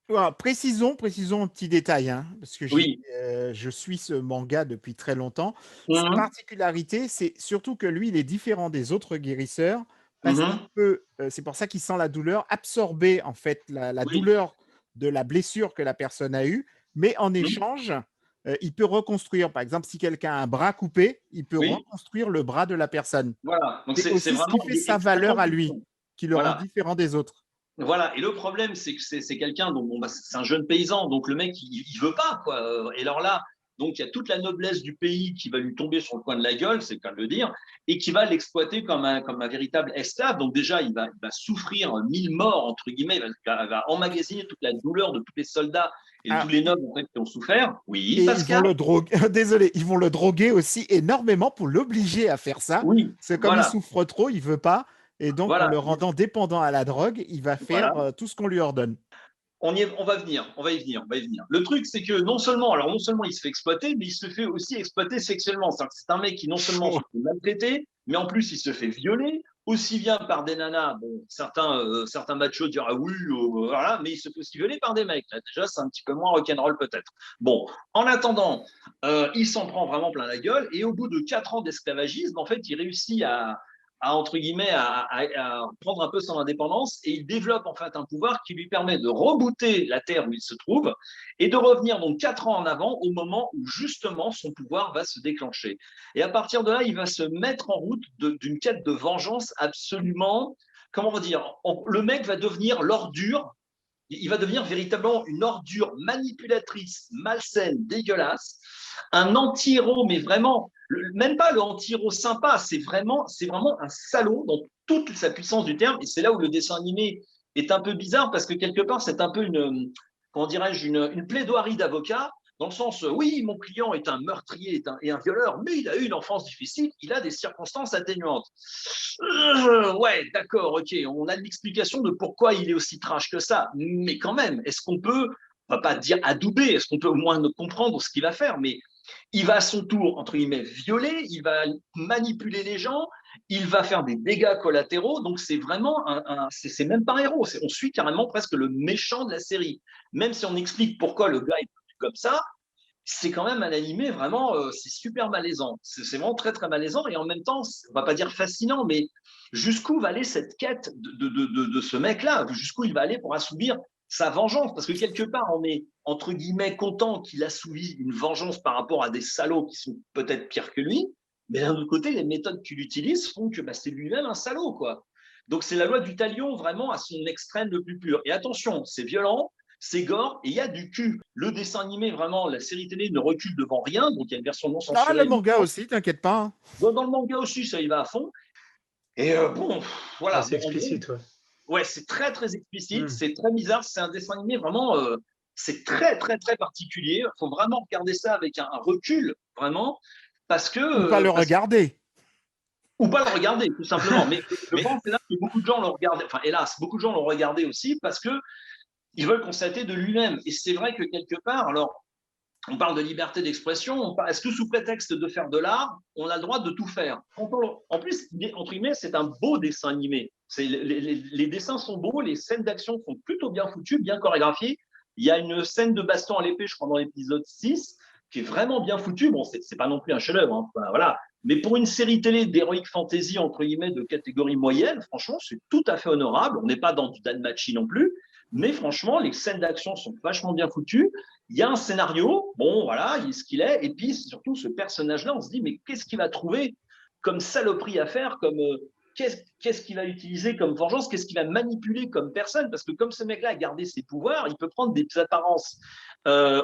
Voilà, précisons un petit détail, hein, parce que je suis ce manga depuis très longtemps. Sa particularité, c'est surtout que lui, il est différent des autres guérisseurs, parce qu'il peut, c'est pour ça qu'il sent la douleur, absorber en fait la douleur de la blessure que la personne a eue, mais en échange, il peut reconstruire. Par exemple, si quelqu'un a un bras coupé, il peut reconstruire le bras de la personne. Voilà. Donc c'est aussi ce qui fait sa valeur à lui, qui le rend différent des autres. Voilà, et le problème, c'est que c'est quelqu'un, donc c'est un jeune paysan, donc le mec, il veut pas, quoi. Et alors là, donc il y a toute la noblesse du pays qui va lui tomber sur le coin de la gueule, c'est le cas de le dire, et qui va l'exploiter comme un véritable esclave. Donc déjà, il va souffrir 1000 morts, entre guillemets, il va emmagasiner toute la douleur de tous les soldats et tous les nobles en fait, qui ont souffert. Oui, et Pascal. Ils vont le droguer. Désolé, ils vont le droguer aussi énormément pour l'obliger à faire ça. Oui, c'est comme il souffre trop, il veut pas. Et donc, en le rendant dépendant à la drogue, il va faire tout ce qu'on lui ordonne. On va y venir. Le truc, c'est que non seulement il se fait exploiter, mais il se fait aussi exploiter sexuellement. C'est un mec qui non seulement se fait maltraiter, mais en plus il se fait violer, aussi bien par des nanas, certains machos diront ah oui, voilà, mais il se fait aussi violer par des mecs. Là, déjà, c'est un petit peu moins rock'n'roll peut-être. Bon, en attendant, il s'en prend vraiment plein la gueule, et au bout de 4 ans d'esclavagisme, en fait, il réussit à entre guillemets, à prendre un peu son indépendance et il développe en fait un pouvoir qui lui permet de rebooter la Terre où il se trouve et de revenir donc 4 ans en avant au moment où justement son pouvoir va se déclencher. Et à partir de là, il va se mettre en route d'une quête de vengeance absolument, comment on va dire, le mec va devenir l'ordure. Il va devenir véritablement une ordure manipulatrice, malsaine, dégueulasse, un anti-héros, mais vraiment, même pas le anti-héros sympa, c'est vraiment un salaud dans toute sa puissance du terme. Et c'est là où le dessin animé est un peu bizarre parce que quelque part, c'est un peu comment dirais-je, une plaidoirie d'avocat. Dans le sens, oui, mon client est un meurtrier et un violeur, mais il a eu une enfance difficile, il a des circonstances atténuantes. Ouais, d'accord, ok, on a l'explication de pourquoi il est aussi trash que ça, mais quand même, est-ce qu'on peut, on va pas dire adouber, est-ce qu'on peut au moins comprendre ce qu'il va faire, mais il va à son tour, entre guillemets, violer, il va manipuler les gens, il va faire des dégâts collatéraux, donc c'est vraiment c'est même pas un héros, on suit carrément presque le méchant de la série, même si on explique pourquoi le gars est comme ça, c'est quand même un animé vraiment, c'est super malaisant. C'est vraiment très, très malaisant et en même temps, on va pas dire fascinant, mais jusqu'où va aller cette quête de ce mec-là? Jusqu'où il va aller pour assouvir sa vengeance? Parce que quelque part, on est, entre guillemets, content qu'il assouvisse une vengeance par rapport à des salauds qui sont peut-être pires que lui, mais d'un autre côté, les méthodes qu'il utilise font que c'est lui-même un salaud, quoi. Donc, c'est la loi du talion vraiment à son extrême le plus pur. Et attention, c'est violent, c'est gore et il y a du cul. Le dessin animé, vraiment, la série télé ne recule devant rien, donc il y a une version non censurée. Ah, le manga aussi, t'inquiète pas. Hein. Dans le manga aussi, ça y va à fond. Et bon, voilà. C'est explicite, ouais. Ouais, c'est très, très explicite, c'est très bizarre. C'est un dessin animé vraiment, c'est très, très, très particulier. Il faut vraiment regarder ça avec un recul, vraiment, parce que… Ou pas le regarder. Ou pas le regarder, tout simplement. Mais je pense là que beaucoup de gens l'ont regardé, enfin, hélas, beaucoup de gens l'ont regardé aussi parce que ils veulent constater de lui-même. Et c'est vrai que quelque part, alors, on parle de liberté d'expression, est-ce que sous prétexte de faire de l'art, on a le droit de tout faire? En plus, entre guillemets, c'est un beau dessin animé. Les dessins sont beaux, les scènes d'action sont plutôt bien foutues, bien chorégraphiées. Il y a une scène de baston à l'épée, je crois, dans l'épisode 6, qui est vraiment bien foutue. Bon, c'est pas non plus un chef-d'œuvre, hein, voilà. Mais pour une série télé d'heroic fantasy, entre guillemets, de catégorie moyenne, franchement, c'est tout à fait honorable. On n'est pas dans du Danmachi non plus. Mais franchement, les scènes d'action sont vachement bien foutues. Il y a un scénario, bon, voilà, il est ce qu'il est. Et puis, surtout, ce personnage-là, on se dit, mais qu'est-ce qu'il va trouver comme saloperie à faire, comme qu'est-ce qu'il va utiliser comme vengeance, qu'est-ce qu'il va manipuler comme personne? Parce que comme ce mec-là a gardé ses pouvoirs, il peut prendre des apparences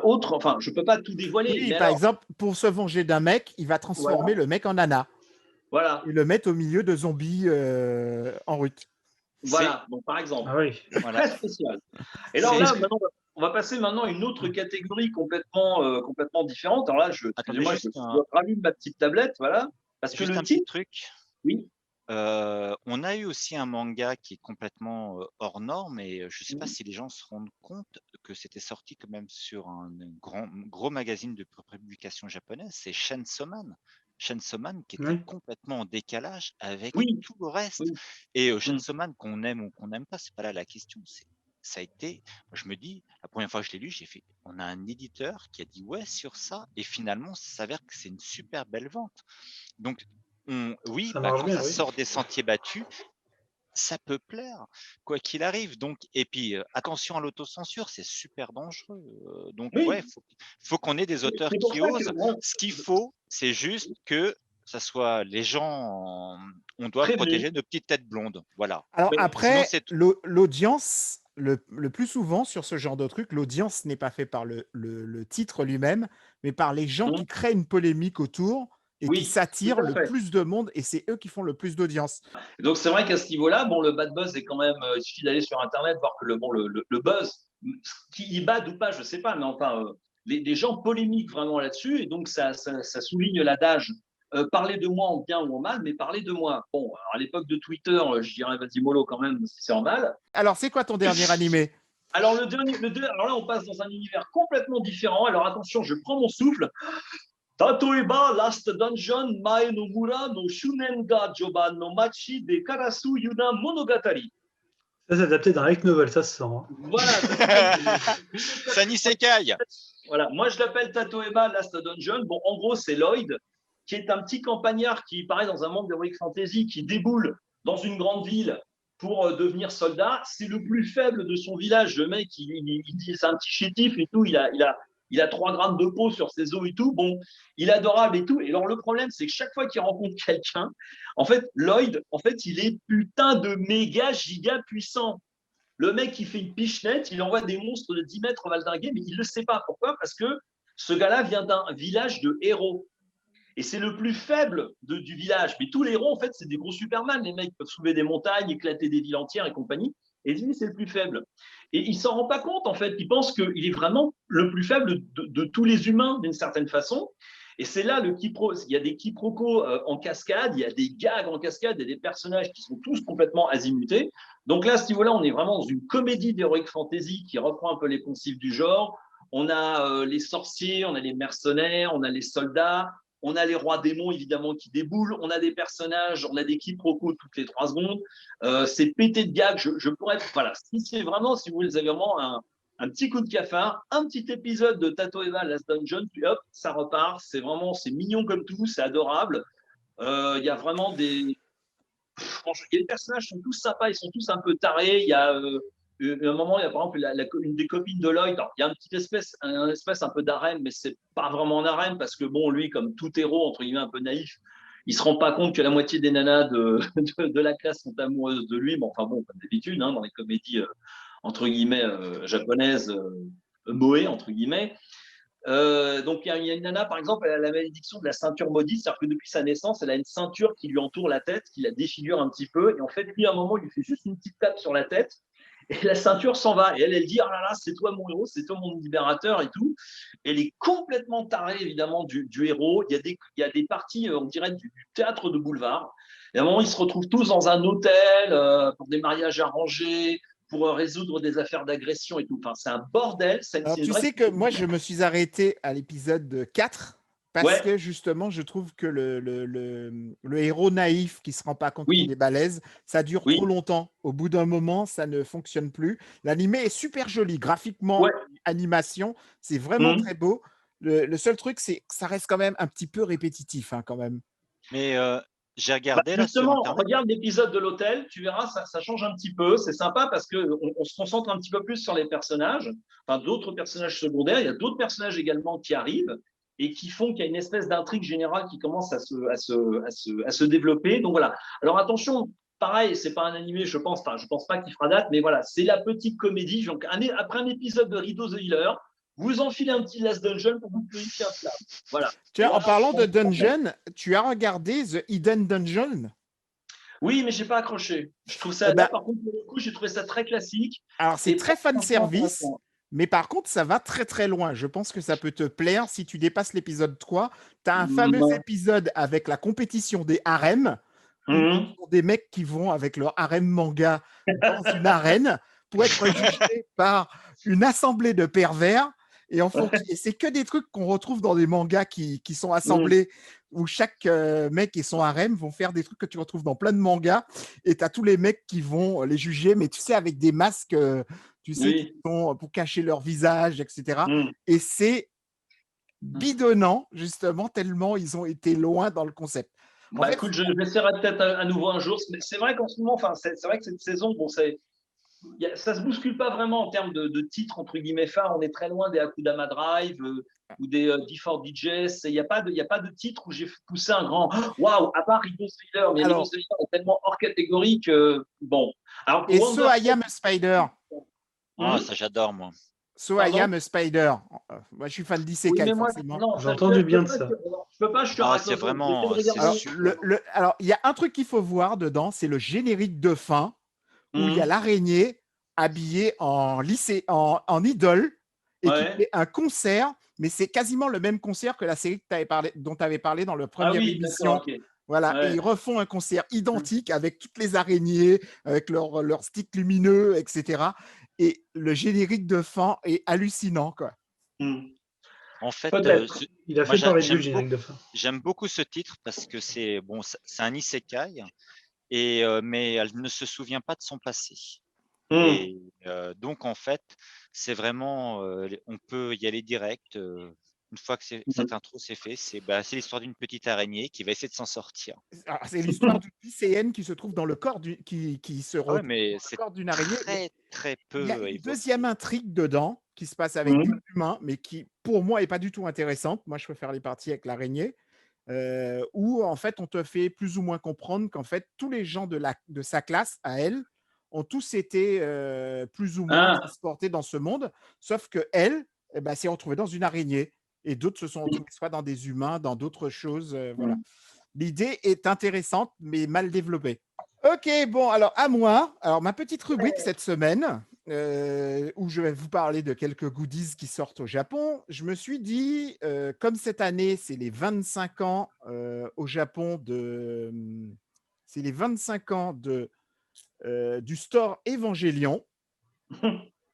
autres. Enfin, je ne peux pas tout dévoiler. Oui, mais par exemple, pour se venger d'un mec, il va transformer le mec en nana. Voilà. Et le mettre au milieu de zombies en route. Voilà, donc par exemple. Ah oui. Voilà. Très spécial. Et alors là, maintenant, on va passer maintenant à une autre catégorie complètement différente. Alors là, je rallume ma petite tablette, voilà. Parce que juste le un petit titre, truc. oui. On a eu aussi un manga qui est complètement hors norme et je ne sais pas si les gens se rendent compte que c'était sorti quand même sur un gros magazine de publication japonaise, c'est Chainsaw Man. Chainsaw Man qui était complètement en décalage avec tout le reste. Et Chainsaw Man, qu'on aime ou qu'on n'aime pas, c'est pas là la question. Ça a été, je me dis, la première fois que je l'ai lu, j'ai fait, on a un éditeur qui a dit ouais sur ça et finalement, ça s'avère que c'est une super belle vente. Donc, quand ça sort des sentiers battus, ça peut plaire, quoi qu'il arrive. Donc, et puis, attention à l'autocensure, c'est super dangereux. Donc, faut qu'on ait des auteurs qui osent. Ce qu'il faut, c'est juste que ça soit les gens. On doit protéger nos petites têtes blondes. Voilà. Alors après, l'audience, le plus souvent sur ce genre de truc, l'audience n'est pas faite par le titre lui-même, mais par les gens qui créent une polémique autour. Et qui s'attirent le plus de monde, et c'est eux qui font le plus d'audience. Donc c'est vrai qu'à ce niveau-là, bon, le bad buzz est quand même. Il suffit d'aller sur Internet voir que le buzz, qui y bade ou pas, je sais pas, mais enfin, les gens polémiquent vraiment là-dessus, et donc ça souligne l'adage. Parler de moi en bien ou en mal, mais parler de moi. Bon, alors à l'époque de Twitter, je dirais vas-y mollo quand même, c'est en mal. Alors c'est quoi ton dernier animé? Alors alors là on passe dans un univers complètement différent. Alors attention, je prends mon souffle. Tatoeba Last Dungeon Mae no Mura no Shunen ga Joban no Machi de Karasu Yuna Monogatari. Ça, c'est adapté d'un light novel, ça se sent. Hein. Voilà. Ça n'y s'écaille. Voilà, moi je l'appelle Tatoeba Last Dungeon. Bon, en gros, c'est Lloyd qui est un petit campagnard qui, pareil, dans un monde d'Heroic Fantasy, qui déboule dans une grande ville pour devenir soldat, c'est le plus faible de son village. Le mec, il dit c'est un petit chétif et tout, il a 3 grammes de peau sur ses os et tout. Bon, il est adorable et tout. Et alors, le problème, c'est que chaque fois qu'il rencontre quelqu'un, en fait, Lloyd, en fait, il est putain de méga giga puissant. Le mec, il fait une pichenette, il envoie des monstres de 10 mètres valdinguer, mais il ne le sait pas. Pourquoi? Parce que ce gars-là vient d'un village de héros. Et c'est le plus faible du village. Mais tous les héros, en fait, c'est des gros Superman. Les mecs peuvent soulever des montagnes, éclater des villes entières et compagnie. Et lui, c'est le plus faible. Et il ne s'en rend pas compte, en fait. Il pense qu'il est vraiment le plus faible de tous les humains, d'une certaine façon. Et c'est là il y a des quiproquos en cascade, il y a des gags en cascade, il y a des personnages qui sont tous complètement azimutés. Donc là, à ce niveau-là, on est vraiment dans une comédie d'heroic fantasy qui reprend un peu les poncifs du genre. On a les sorciers, on a les mercenaires, on a les soldats, on a les rois démons, évidemment, qui déboulent. On a des personnages, on a des quiproquos toutes les 3 secondes. C'est pété de gags. Je pourrais… Voilà, si vous avez vraiment un petit coup de cafard, un petit épisode de Tato Eva Last Dungeon, puis hop, ça repart. C'est mignon comme tout, c'est adorable. Il y a vraiment les personnages sont tous sympas, ils sont tous un peu tarés. Il y a un moment, il y a par exemple une des copines de Lloyd. Alors, il y a un espèce un peu d'harem, mais c'est pas vraiment un harem parce que bon, lui, comme tout héros entre guillemets un peu naïf, il se rend pas compte que la moitié des nanas de la classe sont amoureuses de lui. Mais enfin bon, comme d'habitude, hein, dans les comédies entre guillemets japonaises, moe entre guillemets. Donc, il y a une nana, par exemple, elle a la malédiction de la ceinture maudite, c'est-à-dire que depuis sa naissance, elle a une ceinture qui lui entoure la tête, qui la défigure un petit peu. Et en fait, lui, à un moment, il lui fait juste une petite tape sur la tête et la ceinture s'en va. Et elle dit, oh là là, c'est toi mon héros, c'est toi mon libérateur et tout. Elle est complètement tarée, évidemment, du héros. Il y a des parties, on dirait, du théâtre de boulevard. Et à un moment, ils se retrouvent tous dans un hôtel pour des mariages arrangés, pour résoudre des affaires d'agression et tout. Enfin, c'est un bordel. Alors, tu sais que moi, je me suis arrêté à l'épisode 4 parce que justement, je trouve que le héros naïf qui ne se rend pas compte qu'il est balèze, ça dure trop longtemps. Au bout d'un moment, ça ne fonctionne plus. L'animé est super joli, graphiquement, animation, c'est vraiment très beau. Le seul truc, c'est que ça reste quand même un petit peu répétitif, hein, quand même. Mais j'ai regardé là sur justement, Internet. regarde l'épisode de l'hôtel, tu verras, ça change un petit peu. C'est sympa parce qu'on se concentre un petit peu plus sur les personnages, enfin d'autres personnages secondaires. Il y a d'autres personnages également qui arrivent et qui font qu'il y a une espèce d'intrigue générale qui commence à se développer. Donc voilà. Alors attention, pareil, c'est pas un animé, je pense pas qu'il fera date, mais voilà, c'est la petite comédie. Donc après un épisode de Rideau the Healer, vous enfilez un petit Last Dungeon pour vous purifier un plat. Voilà. Tiens, en parlant de dungeon, tu as regardé The Hidden Dungeon? Oui, mais j'ai pas accroché. Je trouve ça. Par contre, pour le coup, j'ai trouvé ça très classique. Alors, c'est très fan service, mais par contre, ça va très très loin. Je pense que ça peut te plaire si tu dépasses l'épisode 3. Tu as un fameux épisode avec la compétition des harems, des mecs qui vont avec leur harem manga dans une arène pour être jugés par une assemblée de pervers. Et c'est que des trucs qu'on retrouve dans des mangas qui sont assemblés, où chaque mec et son harem vont faire des trucs que tu retrouves dans plein de mangas. Et tu as tous les mecs qui vont les juger, mais tu sais, avec des masques, tu sais, qui sont pour cacher leur visage, etc. Et c'est bidonnant, justement, tellement ils ont été loin dans le concept. Écoute, je l'essaierai peut-être à nouveau un jour. C'est vrai qu'en ce moment, c'est vrai que cette saison, bon, ça se bouscule pas vraiment en termes de titres entre guillemets phares. On est très loin des Akudama Drive ou des D4 DJs. Il n'y a pas de titre où j'ai poussé un grand waouh, à part Rideau Thriller. Mais Rideau Thriller est tellement hors catégorie que bon. Alors, et So I Am a Spider. Ça j'adore moi. So I Am a Spider. Moi je suis fan d'Isekai forcément. J'ai entendu bien de ça. Je peux pas, je suis c'est vraiment. Alors il y a un truc qu'il faut voir dedans, c'est le générique de fin. Où il y a l'araignée habillée en idole et qui fait un concert, mais c'est quasiment le même concert que la série dont tu avais parlé dans le première émission. Voilà, et ils refont un concert identique avec toutes les araignées, avec leurs sticks lumineux, etc. Et le générique de fin est hallucinant, quoi. En fait, il a fait parler de lui, le générique de fin. J'aime beaucoup ce titre parce que c'est un isekai. Mais elle ne se souvient pas de son passé. Et donc, en fait, c'est vraiment, on peut y aller direct. Une fois que cette intro s'est fait, c'est l'histoire d'une petite araignée qui va essayer de s'en sortir. Alors, c'est l'histoire d'une lycéenne qui se trouve dans le corps qui se Ah ouais, retrouve mais dans le c'est corps d'une araignée. Mais très il y a peu une évoqué. deuxième intrigue dedans qui se passe avec des humains, mais qui, pour moi, est pas du tout intéressante. Moi, je préfère les parties avec l'araignée, où en fait, on te fait plus ou moins comprendre qu'en fait, tous les gens de sa classe, à elle, ont tous été plus ou moins Ah, transportés dans ce monde, sauf que elle, eh ben, s'est retrouvée dans une araignée. Et d'autres se sont retrouvés soit dans des humains, dans d'autres choses. Voilà. L'idée est intéressante, mais mal développée. Ok, bon, alors à moi. Alors, ma petite rubrique cette semaine, où je vais vous parler de quelques goodies qui sortent au Japon. Je me suis dit, comme cette année, c'est les 25 ans au Japon c'est les 25 ans du store Evangelion.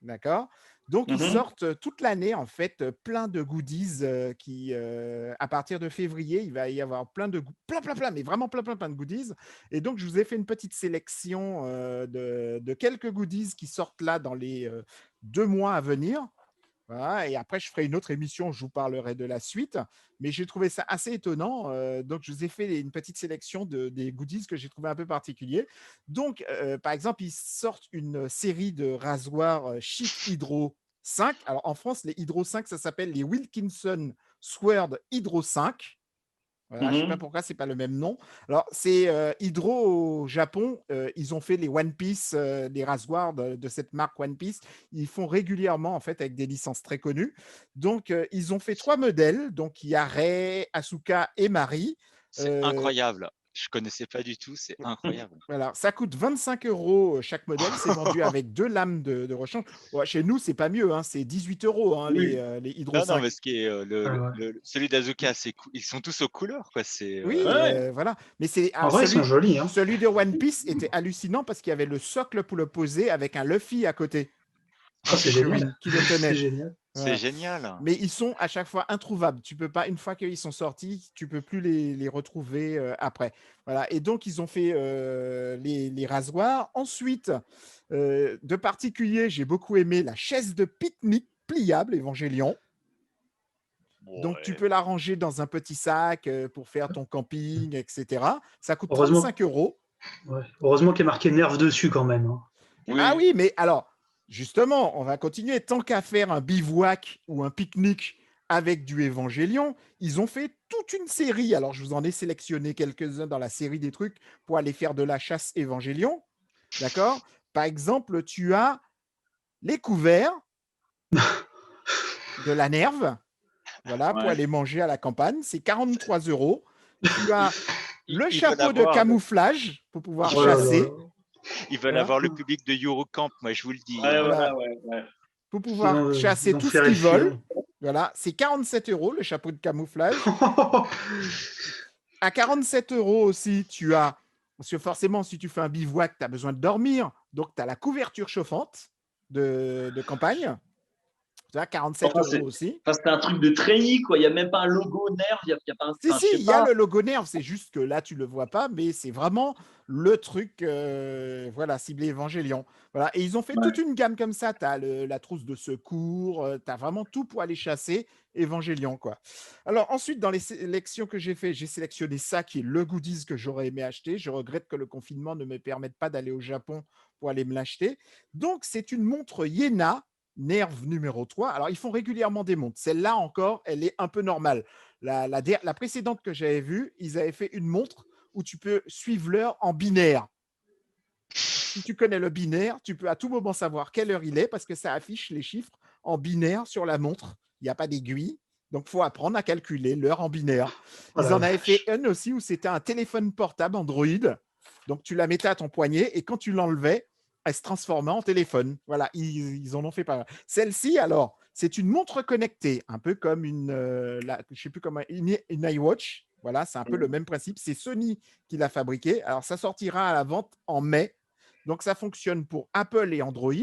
D'accord. Donc, ils sortent toute l'année, en fait, plein de goodies qui, à partir de février, il va y avoir plein, mais vraiment plein de goodies. Et donc, je vous ai fait une petite sélection de quelques goodies qui sortent là dans les 2 mois à venir. Voilà, et après, je ferai une autre émission, je vous parlerai de la suite. Mais j'ai trouvé ça assez étonnant. Donc, je vous ai fait une petite sélection des goodies que j'ai trouvé un peu particuliers. Donc, par exemple, ils sortent une série de rasoirs Chic Hydro 5. Alors, en France, les Hydro 5, ça s'appelle les Wilkinson Sword Hydro 5. Voilà, je ne sais pas pourquoi c'est pas le même nom. Alors, c'est Hydro au Japon. Ils ont fait les One Piece, les rasoirs de cette marque One Piece. Ils font régulièrement, en fait, avec des licences très connues. Donc, ils ont fait 3 modèles. Donc, il y a Rei, Asuka et Marie. C'est incroyable. Je connaissais pas du tout, c'est incroyable. Voilà, ça coûte 25 € chaque modèle. C'est vendu avec 2 lames de rechange. Ouais, chez nous, c'est pas mieux. Hein, c'est 18 € hein, les Hydro Non, 5. mais ce qui est celui d'Azuka, ils sont tous aux couleurs, quoi. Oui, voilà. Mais c'est En vrai, ils sont jolis. Hein. celui de One Piece était hallucinant parce qu'il y avait le socle pour le poser avec un Luffy à côté. Oh, c'est génial. Qui le tenait. C'est génial. C'est génial. Mais ils sont à chaque fois introuvables. Tu peux pas, une fois qu'ils sont sortis, tu peux plus les retrouver après. Voilà. Et donc, ils ont fait les rasoirs. Ensuite, de particulier, j'ai beaucoup aimé la chaise de pique-nique pliable Evangelion. Donc, tu peux la ranger dans un petit sac pour faire ton camping, etc. Ça coûte 35 €. Ouais. Heureusement qu'il y a marqué Nerf dessus quand même. Hein. Ah oui, mais alors, justement, on va continuer. Tant qu'à faire un bivouac ou un pique-nique avec du Evangelion, ils ont fait toute une série. Alors, je vous en ai sélectionné quelques-uns dans la série des trucs pour aller faire de la chasse Evangelion. D'accord? Par exemple, tu as les couverts de la Nerve. Voilà, pour aller manger à la campagne. C'est 43 €. Tu as le chapeau de camouflage pour pouvoir chasser. Ils veulent avoir le public de Eurocamp, moi je vous le dis. Pour pouvoir chasser tout ce qu'ils veulent. Voilà, c'est 47 € le chapeau de camouflage. À 47 € aussi, tu as, parce que forcément, si tu fais un bivouac, tu as besoin de dormir. Donc, tu as la couverture chauffante de campagne. Tu as 47 € aussi. C'est un truc de treillis, quoi. Il n'y a même pas un logo Nerf. Il y a pas un. Si, il y a le logo Nerf. C'est juste que là, tu ne le vois pas, mais c'est vraiment le truc voilà, ciblé Evangelion. Voilà. Et ils ont fait toute une gamme comme ça. Tu as la trousse de secours, tu as vraiment tout pour aller chasser Evangelion, quoi. Alors, ensuite, dans les sélections que j'ai fait, j'ai sélectionné ça qui est le goodies que j'aurais aimé acheter. Je regrette que le confinement ne me permette pas d'aller au Japon pour aller me l'acheter. Donc, c'est une montre Yena Nerve numéro 3. Alors, ils font régulièrement des montres. Celle-là encore, elle est un peu normale. La précédente que j'avais vue, ils avaient fait une montre où tu peux suivre l'heure en binaire. Si tu connais le binaire, tu peux à tout moment savoir quelle heure il est parce que ça affiche les chiffres en binaire sur la montre. Il n'y a pas d'aiguille. Donc, il faut apprendre à calculer l'heure en binaire. Ils en avaient fait une aussi où c'était un téléphone portable Android. Donc, tu la mettais à ton poignet et quand tu l'enlevais, elle se transformait en téléphone. Voilà, ils en ont fait pas mal. Celle-ci, alors, c'est une montre connectée, un peu comme je ne sais plus comment, une iWatch. Voilà, c'est un peu le même principe. C'est Sony qui l'a fabriquée. Alors, ça sortira à la vente en mai. Donc, ça fonctionne pour Apple et Android.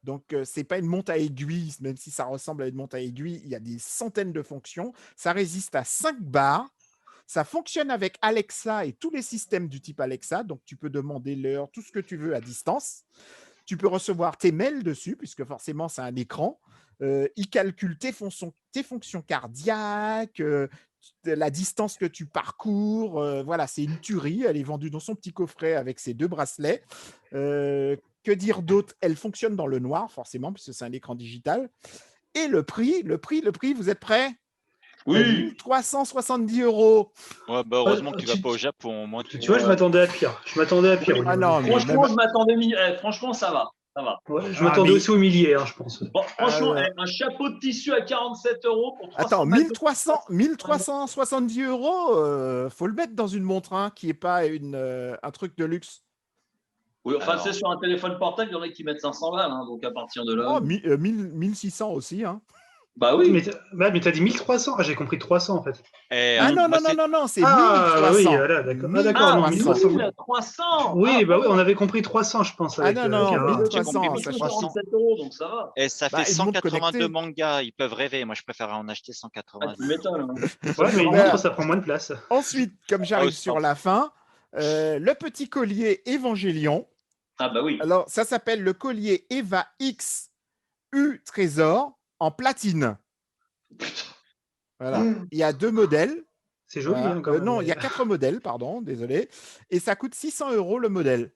Donc, ce n'est pas une montre à aiguille, même si ça ressemble à une montre à aiguille. Il y a des centaines de fonctions. Ça résiste à 5 bars. Ça fonctionne avec Alexa et tous les systèmes du type Alexa. Donc, tu peux demander l'heure, tout ce que tu veux à distance. Tu peux recevoir tes mails dessus, puisque forcément, c'est un écran. Il calcule tes fonctions cardiaques, la distance que tu parcours. Voilà, c'est une tuerie. Elle est vendue dans son petit coffret avec ses 2 bracelets. Que dire d'autre? Elle fonctionne dans le noir, forcément, puisque c'est un écran digital. Et le prix, vous êtes prêts? Oui. 1 370 €. Ouais, bah heureusement que tu vas pas au Japon, au moins Tu vois, je m'attendais à pire. Je m'attendais à pire. Oui. au Ah niveau non, du- mais Franchement, même- je m'attendais. Franchement, ça va. Ça va. Ouais, je Ah, m'attendais mais- aussi aux milliers, je pense. Bon, franchement, Ah, un chapeau de tissu à 47 € pour 300 Attends, balles. 1370 €, faut le mettre dans une montre, hein, qui n'est pas un truc de luxe. Oui, enfin, Alors. c'est sur un téléphone portable, il y en a qui mettent 500 balles. Hein, donc, à partir de là. Oh, 1600 aussi. Hein. Bah oui. Mais t'as dit 1300. Ah, j'ai compris 300 en fait. Ah non, moi, non, non, non, c'est Ah, bah oui, 1300. voilà, d'accord. Ah, d'accord, non, 1300. 1300. Oui, bah oui, bon. on avait compris 300, je pense. Ah Avec, non, non, Cara. 1300, J'ai ça compris change. 47 €, donc ça va. Et ça Bah, fait une montre 182 connectée. mangas. Ils peuvent rêver. Moi, je préfère en acheter Ah, 180. tu m'étonnes. Hein. Ouais, mais une Voilà. montre, ça prend moins de place. Ensuite, comme j'arrive Oh, sur la fin, le petit collier Évangélion. Ah bah oui. Alors, ça s'appelle le collier Eva X U Trésor en platine. Voilà. Il y a 2 modèles. C'est joli, Voilà. hein, quand même. Non, il y a 4 modèles, pardon, désolé. Et ça coûte 600 € le modèle.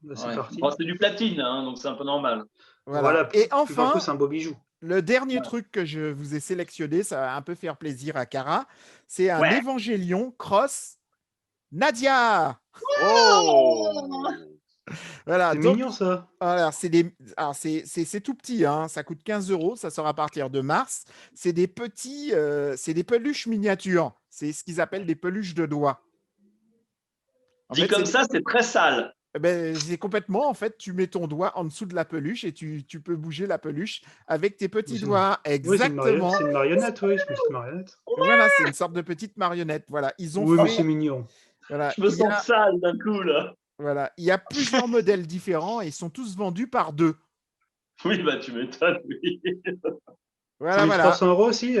Bah, c'est Ouais. parti. Bon, c'est du platine, hein, donc c'est un peu normal. Voilà. Et plus pour enfin, le coup, c'est un beau bijou. le dernier truc que je vous ai sélectionné, ça va un peu faire plaisir à Cara, c'est un Ouais. Évangélion Cross Nadia. Oh Voilà, C'est donc mignon, ça. alors, c'est tout petit, hein, ça coûte 15 €, ça sort à partir de mars. C'est des peluches miniatures. C'est ce qu'ils appellent des peluches de doigts. En Dit fait, comme ça, c'est très sale. c'est complètement, en fait, tu mets ton doigt en dessous de la peluche et tu peux bouger la peluche avec tes petits doigts. Oui, c'est Exactement. une marionnette, oui, c'est une petite marionnette. Voilà, c'est une sorte de petite marionnette. Voilà, ils ont Oui, mais fait. c'est mignon. Voilà, Je me sens sale d'un coup, là. voilà, il y a plusieurs modèles différents et ils sont tous vendus par 2. Oui, bah tu m'étonnes, oui. Voilà, C'est voilà. 1300 € aussi.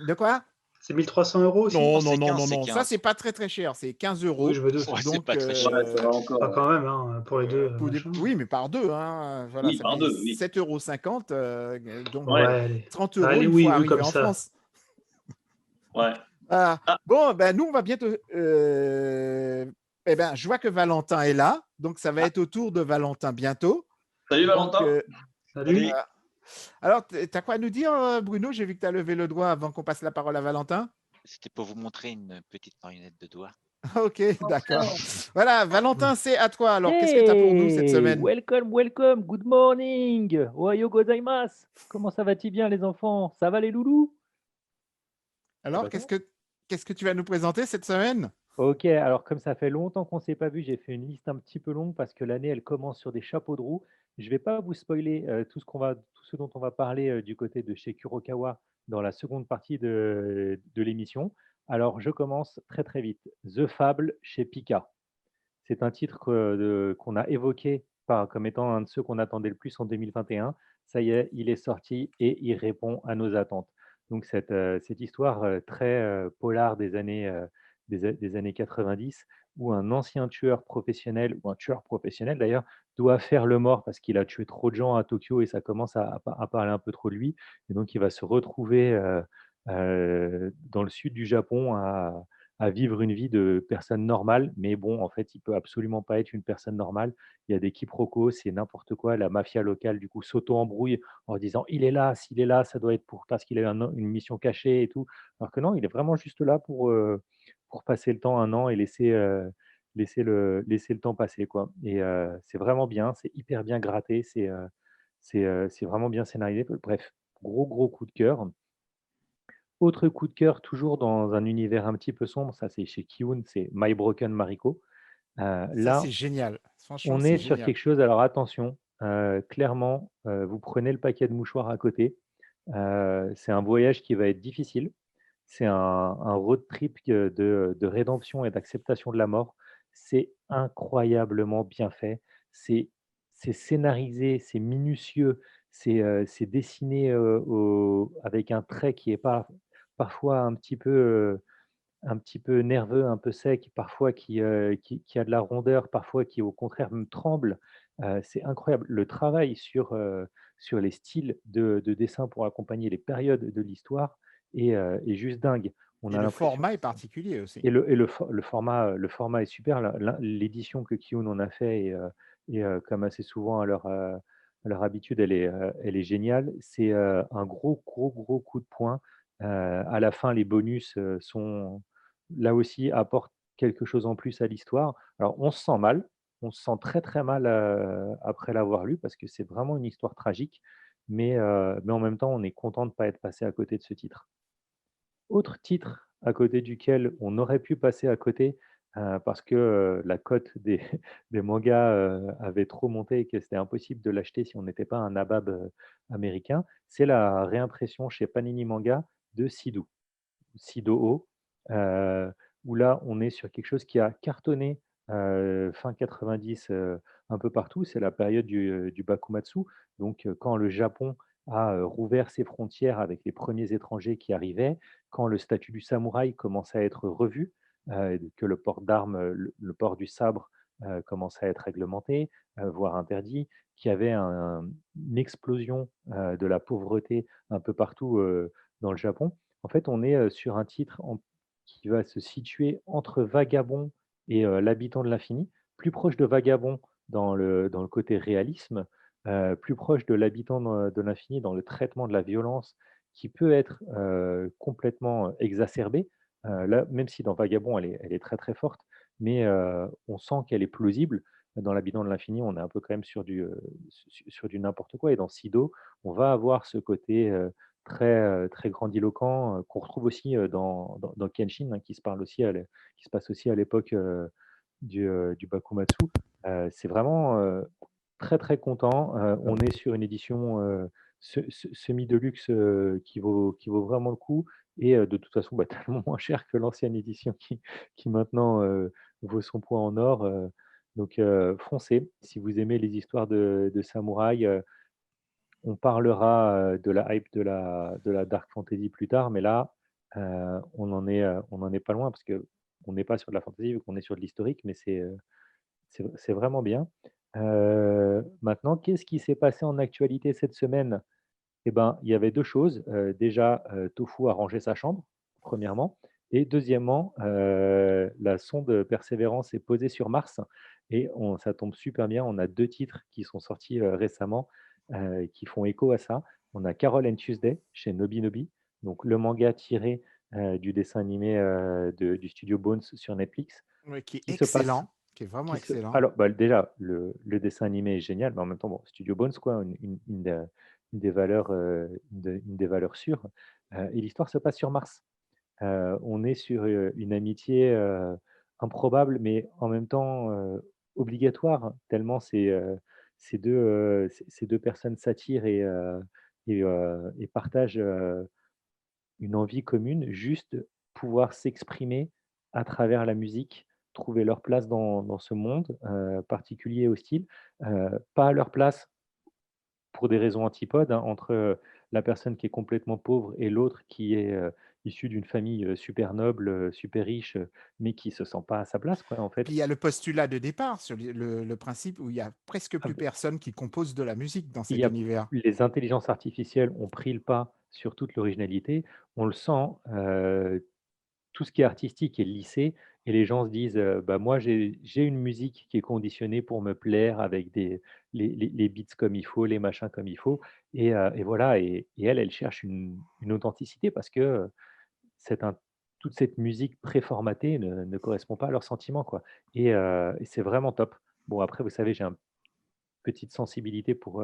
De quoi? C'est 1300 € aussi. Non, c'est non, non, 15, non, c'est non. 15. Ça, c'est pas très, très cher. C'est 15 €. Oui, je me doute. Ouais, c'est Donc, pas très cher. Ouais, ça va encore. Pas quand même, hein, pour les deux. machin. oui, mais par 2. Hein. Voilà, Oui, ça par fait 2, oui. 7,50 €. Donc, Ouais, allez. 30 € Allez, une oui, fois oui, arrivé comme en ça. France. Ouais. Voilà. Ah. Bon, ben, nous, on va bientôt. Je vois que Valentin est là. Donc, ça va être au tour de Valentin bientôt. Salut Donc, Valentin. Salut. voilà. Alors, tu as quoi à nous dire, Bruno? J'ai vu que tu as levé le doigt avant qu'on passe la parole à Valentin. C'était pour vous montrer une petite marionnette de doigt. Ok, d'accord. Voilà, Valentin, c'est à toi. Alors, qu'est-ce que tu as pour nous cette semaine? Welcome, good morning. Ohayo gozaimasu. Comment ça va-t-il bien, les enfants? Ça va, les loulous? Alors, bah, qu'est-ce que tu vas nous présenter cette semaine? Ok, alors comme ça fait longtemps qu'on ne s'est pas vu, j'ai fait une liste un petit peu longue parce que l'année, elle commence sur des chapeaux de roue. Je ne vais pas vous spoiler tout ce dont on va parler du côté de chez Kurokawa dans la seconde partie de l'émission. Alors, je commence très très vite. The Fable chez Pika. C'est un titre qu'on a évoqué comme étant un de ceux qu'on attendait le plus en 2021. Ça y est, il est sorti et il répond à nos attentes. Donc cette histoire très polar des années 90, où un ancien tueur professionnel, ou un tueur professionnel d'ailleurs, doit faire le mort parce qu'il a tué trop de gens à Tokyo et ça commence à parler un peu trop de lui. Et donc il va se retrouver dans le sud du Japon à vivre une vie de personne normale, mais bon, en fait, il peut absolument pas être une personne normale. Il y a des quiproquos, c'est n'importe quoi. La mafia locale, du coup, s'auto-embrouille en disant il est là, s'il est là, ça doit être parce qu'il a une mission cachée et tout. Alors que non, il est vraiment juste là pour passer le temps un an et laisser le temps passer, quoi. Et c'est vraiment bien, c'est hyper bien gratté, c'est vraiment bien scénarisé. Bref, gros coup de cœur. Autre coup de cœur, toujours dans un univers un petit peu sombre, ça c'est chez Kiun, c'est My Broken Mariko. Ça, Là, c'est génial. Franchement, on c'est est sur génial. quelque chose, alors attention, clairement, vous prenez le paquet de mouchoirs à côté. C'est un voyage qui va être difficile. C'est un road trip de rédemption et d'acceptation de la mort. C'est incroyablement bien fait. C'est scénarisé, c'est minutieux, c'est dessiné avec un trait qui est pas parfois un petit peu nerveux, un peu sec, parfois qui a de la rondeur, parfois qui au contraire me tremble. C'est incroyable. Le travail sur les styles de dessin pour accompagner les périodes de l'histoire est juste dingue. On Et a le l'impression format est particulier aussi. le format est super. L'édition que Kiyun en a fait comme assez souvent à leur habitude, elle est géniale. C'est un gros, gros, gros coup de poing. À la fin, les bonus sont là aussi apportent quelque chose en plus à l'histoire. Alors, on se sent mal, on se sent très, très mal après l'avoir lu parce que c'est vraiment une histoire tragique, mais en même temps, on est content de ne pas être passé à côté de ce titre. Autre titre à côté duquel on aurait pu passer à côté, parce que, la cote des des mangas, avait trop monté et que c'était impossible de l'acheter si on n'était pas un nabab, américain, c'est la réimpression chez Panini Manga de Sido. Sido, où là, on est sur quelque chose qui a cartonné, fin 90, un peu partout. C'est la période du Bakumatsu, donc quand le Japon a, rouvert ses frontières avec les premiers étrangers qui arrivaient, quand le statut du samouraï commençait à être revu, que le port d'armes, le port du sabre, commençait à être réglementé, voire interdit, qu'il y avait une explosion, de la pauvreté un peu partout, dans le Japon. En fait, on est, sur un titre qui va se situer entre Vagabond et L'Habitant de l'infini, plus proche de Vagabond dans le côté réalisme, plus proche de L'Habitant de l'infini dans le traitement de la violence qui peut être, complètement exacerbée. Là, même si dans Vagabond, elle est très, très forte, mais on sent qu'elle est plausible. Dans L'Habitant de l'infini, on est un peu quand même sur du n'importe quoi et dans Sido, on va avoir ce côté, très, très grandiloquent, qu'on retrouve aussi, dans Kenshin, hein, qui se passe aussi à l'époque, du Bakumatsu. C'est vraiment, très, très content. On est sur une édition, semi de luxe, qui vaut vraiment le coup et de toute façon, bah, tellement moins cher que l'ancienne édition qui maintenant, vaut son poids en or, donc foncez si vous aimez les histoires de samouraïs. On parlera, de la hype de la dark fantasy plus tard, mais là, on en est pas loin parce qu'on n'est pas sur de la fantasy vu qu'on est sur de l'historique, mais c'est vraiment bien. Maintenant, qu'est-ce qui s'est passé en actualité cette semaine? Eh ben, il y avait 2 choses. Déjà, Tofu a rangé sa chambre, premièrement et deuxièmement, la sonde Persévérance est posée sur Mars et ça tombe super bien. On a 2 titres qui sont sortis, récemment, qui font écho à ça. On a Carol and Tuesday chez Nobinobi, donc le manga tiré, du dessin animé, du studio Bones sur Netflix, Ouais, qui est qui se passe excellent, qui est vraiment qui se excellent. alors, bah, déjà, le dessin animé est génial, mais en même temps, bon, Studio Bones, quoi, une des valeurs sûres, et l'histoire se passe sur Mars. On est sur, une amitié, improbable, mais en même temps, obligatoire, tellement ces 2 personnes s'attirent et partagent, une envie commune, juste pouvoir s'exprimer à travers la musique, trouver leur place dans ce monde, particulier et hostile. Pas à leur place pour des raisons antipodes, hein, entre, la personne qui est complètement pauvre et l'autre qui est, issue d'une famille, super noble, super riche, mais qui se sent pas à sa place, quoi, en Puis fait. il y a le postulat de départ sur le principe où il y a presque Ah plus personne qui compose de la musique dans Il cet y a univers. les intelligences artificielles ont pris le pas sur toute l'originalité. On le sent, tout ce qui est artistique est lissé et les gens se disent, «Bah, moi, j'ai une musique qui est conditionnée pour me plaire avec les beats comme il faut, les machins comme il faut» et voilà et elle cherche une authenticité parce que, cette in toute cette musique préformatée ne correspond pas à leurs sentiments, quoi et c'est vraiment top. Bon, après, vous savez, j'ai une petite sensibilité pour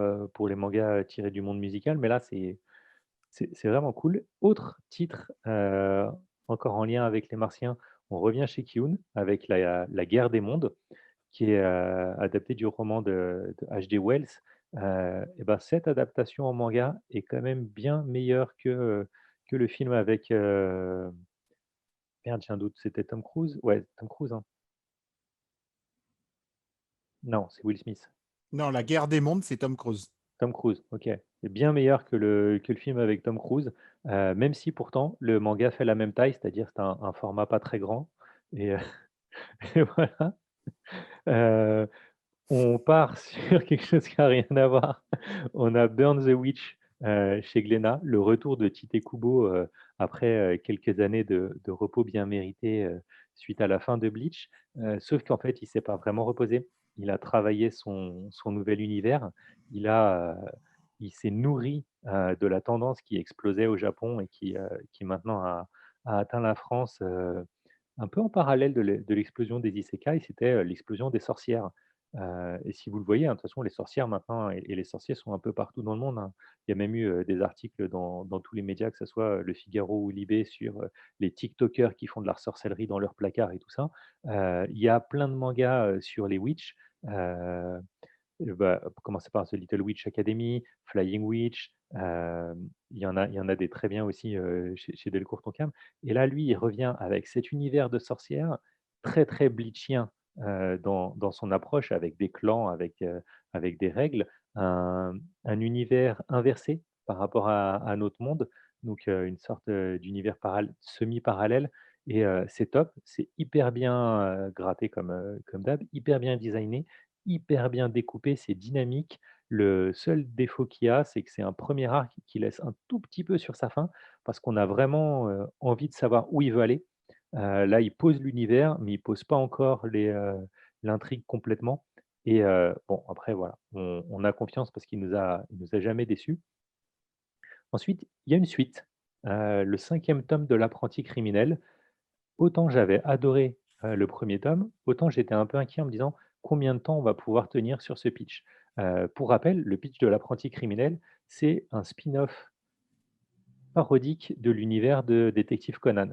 les mangas tirés du monde musical, mais là, c'est vraiment cool. Autre titre, encore en lien avec les Martiens, on revient chez Kiyun avec la Guerre des mondes, qui est, adapté du roman de H.G. Wells. Et ben, cette adaptation en manga est quand même bien meilleure que le film avec, merde, j'ai un doute, c'était Tom Cruise? Ouais, Tom Cruise, hein? Non, c'est Will Smith. Non, La Guerre des mondes, c'est Tom Cruise. Tom Cruise, OK. C'est bien meilleur que le film avec Tom Cruise, même si pourtant le manga fait la même taille, c'est-à-dire c'est un format pas très grand et et voilà. Heu, On part sur quelque chose qui a rien à voir. On a Burn the Witch, chez Glénat, le retour de Tite Kubo, après, quelques années de repos bien mérité, suite à la fin de Bleach. Sauf qu'en fait, il s'est pas vraiment reposé. Il a travaillé son nouvel univers. Il s'est nourri, de la tendance qui explosait au Japon et qui maintenant a atteint la France, un peu en parallèle de l'explosion des isekai, c'était, l'explosion des sorcières. Et si vous le voyez, hein, de toute façon, les sorcières maintenant et les sorciers sont un peu partout dans le monde, hein. Il y a même eu, des articles dans tous les médias, que ce soit, Le Figaro ou Libé, sur, les tiktokers qui font de la sorcellerie dans leur placard et tout ça. Il y a plein de mangas, sur les witches, heu pour commencer par The Little Witch Academy, Flying Witch, il y en a des très bien aussi, chez Delcourt Tonkam. Et là, lui, il revient avec cet univers de sorcières très, très bleachien, dans son approche, avec des clans, avec des règles, un univers inversé par rapport à notre monde, donc une sorte, d'univers semi-parallèle. Et c'est top, c'est hyper bien, gratté comme d'hab, hyper bien designé, hyper bien découpé, c'est dynamique. Le seul défaut qu'il y a, c'est que c'est un premier arc qui laisse un tout petit peu sur sa fin, parce qu'on a vraiment, envie de savoir où il veut aller. Là, il pose l'univers, mais il pose pas encore l'intrigue complètement. Et bon, après voilà, on a confiance parce qu'il nous a jamais déçus. Ensuite, il y a une suite, le 5e tome de L'Apprenti criminel. Autant j'avais adoré, le premier tome, autant j'étais un peu inquiet en me disant: «Combien de temps on va pouvoir tenir sur ce pitch?» Pour rappel, le pitch de L'Apprenti criminel, c'est un spin-off parodique de l'univers de Détective Conan,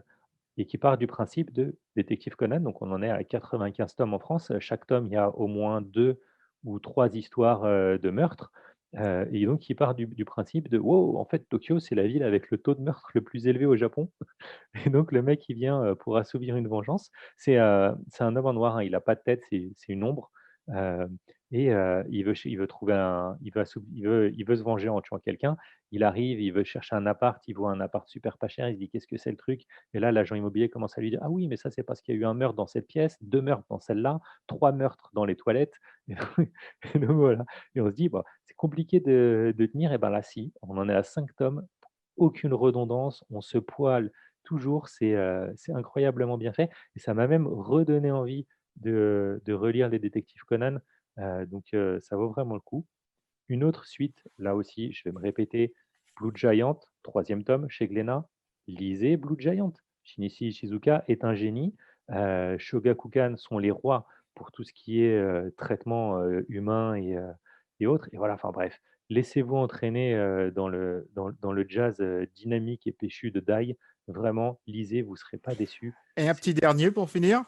et qui part du principe de Détective Conan. Donc on en est à 95 tomes en France. Chaque tome, il y a au moins 2 ou 3 histoires, de meurtres, et donc il part du principe de: «Wow, en fait, Tokyo, c'est la ville avec le taux de meurtre le plus élevé au Japon». Et donc le mec, il vient, pour assouvir une vengeance. C'est un homme en noir, hein, il a pas de tête, c'est une ombre, hem et il veut trouver un il veut se venger en tuant quelqu'un. Il arrive, il veut chercher un appart, il voit un appart super pas cher, il se dit: «Qu'est-ce que c'est le truc?» Et là, l'agent immobilier commence à lui dire: «Ah oui, mais ça, c'est parce qu'il y a eu un meurtre dans cette pièce, 2 meurtres dans celle-là, 3 meurtres dans les toilettes». Et donc voilà, et on se dit: «Bah, c'est compliqué de tenir». Et ben là, si, on en est à 5 tomes, aucune redondance, on se poile toujours, c'est incroyablement bien fait, et ça m'a même redonné envie de relire les détectives Conan, donc ça vaut vraiment le coup. Une autre suite, là aussi, je vais me répéter, Blue Giant, 3e tome chez Glénat. Lisez Blue Giant. Shinichi Ishizuka est un génie, Shogakukan sont les rois pour tout ce qui est, traitement, humain et autres, et voilà, enfin bref, laissez-vous entraîner, dans le jazz, dynamique et péchu de Dai. Vraiment, lisez, vous ne serez pas déçus. Et un C'est petit dernier pour finir?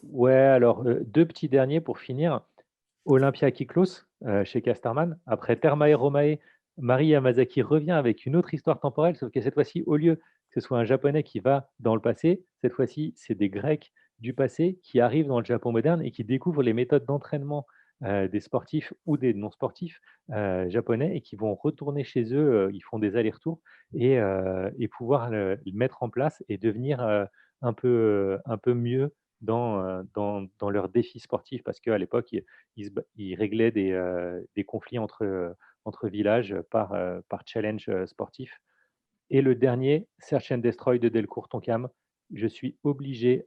Ouais, alors, 2 petits derniers pour finir. Olympia Kyklos, chez Casterman. Après Thermae Romae, Mari Yamazaki revient avec une autre histoire temporelle, sauf que cette fois-ci, au lieu que ce soit un Japonais qui va dans le passé, cette fois-ci, c'est des Grecs du passé qui arrivent dans le Japon moderne et qui découvrent les méthodes d'entraînement, des sportifs ou des non-sportifs, japonais, et qui vont retourner chez eux, ils font des allers-retours, et pouvoir le mettre en place et devenir, un peu mieux dans leurs défis sportifs. Parce qu'à l'époque, ils réglaient des conflits entre villages par challenge, sportif. Et le dernier, Search and Destroy de Delcourt Tonkam. Je suis obligé,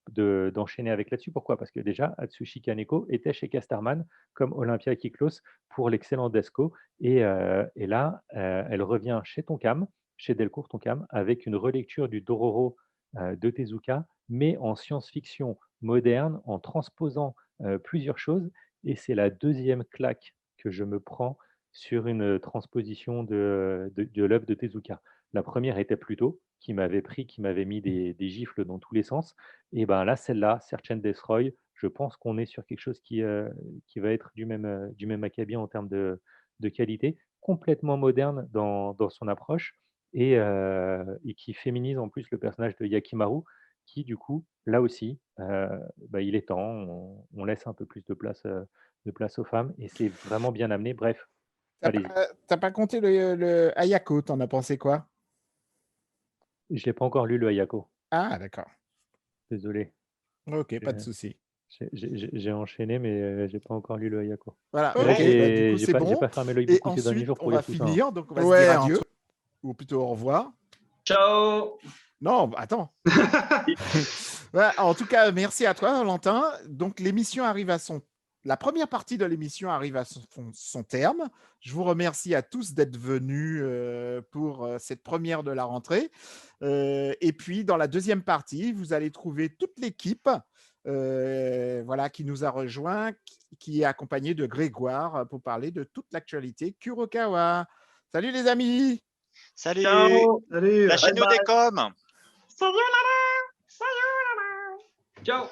d'enchaîner avec là-dessus. Pourquoi? Parce que déjà, Atsushi Kaneko était chez Casterman, comme Olympia Kyklos pour l'excellent Desco, et là, elle revient chez Tonkam, chez Delcourt Tonkam, avec une relecture du Dororo, de Tezuka, mais en science-fiction moderne, en transposant, plusieurs choses, et c'est la deuxième claque que je me prends sur une transposition de l'œuvre de Tezuka. La première était Pluto, qui m'avait pris, qui m'avait mis des gifles dans tous les sens, et ben là, celle-là, Search and Destroy, je pense qu'on est sur quelque chose qui va être du même acabit en termes de qualité, complètement moderne dans son approche, et qui féminise en plus le personnage de Yakimaru, qui du coup, là aussi, il est temps, on laisse un peu plus de place aux femmes, et c'est vraiment bien amené. Bref, T'as allez-y. pas tu pas compté le Ayako, tu en as pensé quoi? Je l'ai pas encore lu, le Ayako, Ah d'accord, désolé. OK, pas de Heu, souci. J'ai enchaîné, mais j'ai pas encore lu le Hayako. Voilà, Mais là, ok, bah, du coup, j'ai c'est pas, bon. pas fermé l'œil Et beaucoup ces derniers ensuite, jours on pour va lire tout ça. hein. finir, donc on va se Ouais, dire adieu, ou plutôt au revoir. Ciao. Non, attends. Ouais, en tout cas, merci à toi, Valentin. Donc, l'émission arrive à la première partie de l'émission arrive à son terme. Je vous remercie à tous d'être venus pour cette première de la rentrée. Et puis, dans la deuxième partie, vous allez trouver toute l'équipe voilà, qui nous a rejoints, qui est accompagnée de Grégoire pour parler de toute l'actualité Kurokawa. Salut les amis! Salut! Ciao. Salut. Lâchez-nous Bye des bye. coms! Ciao.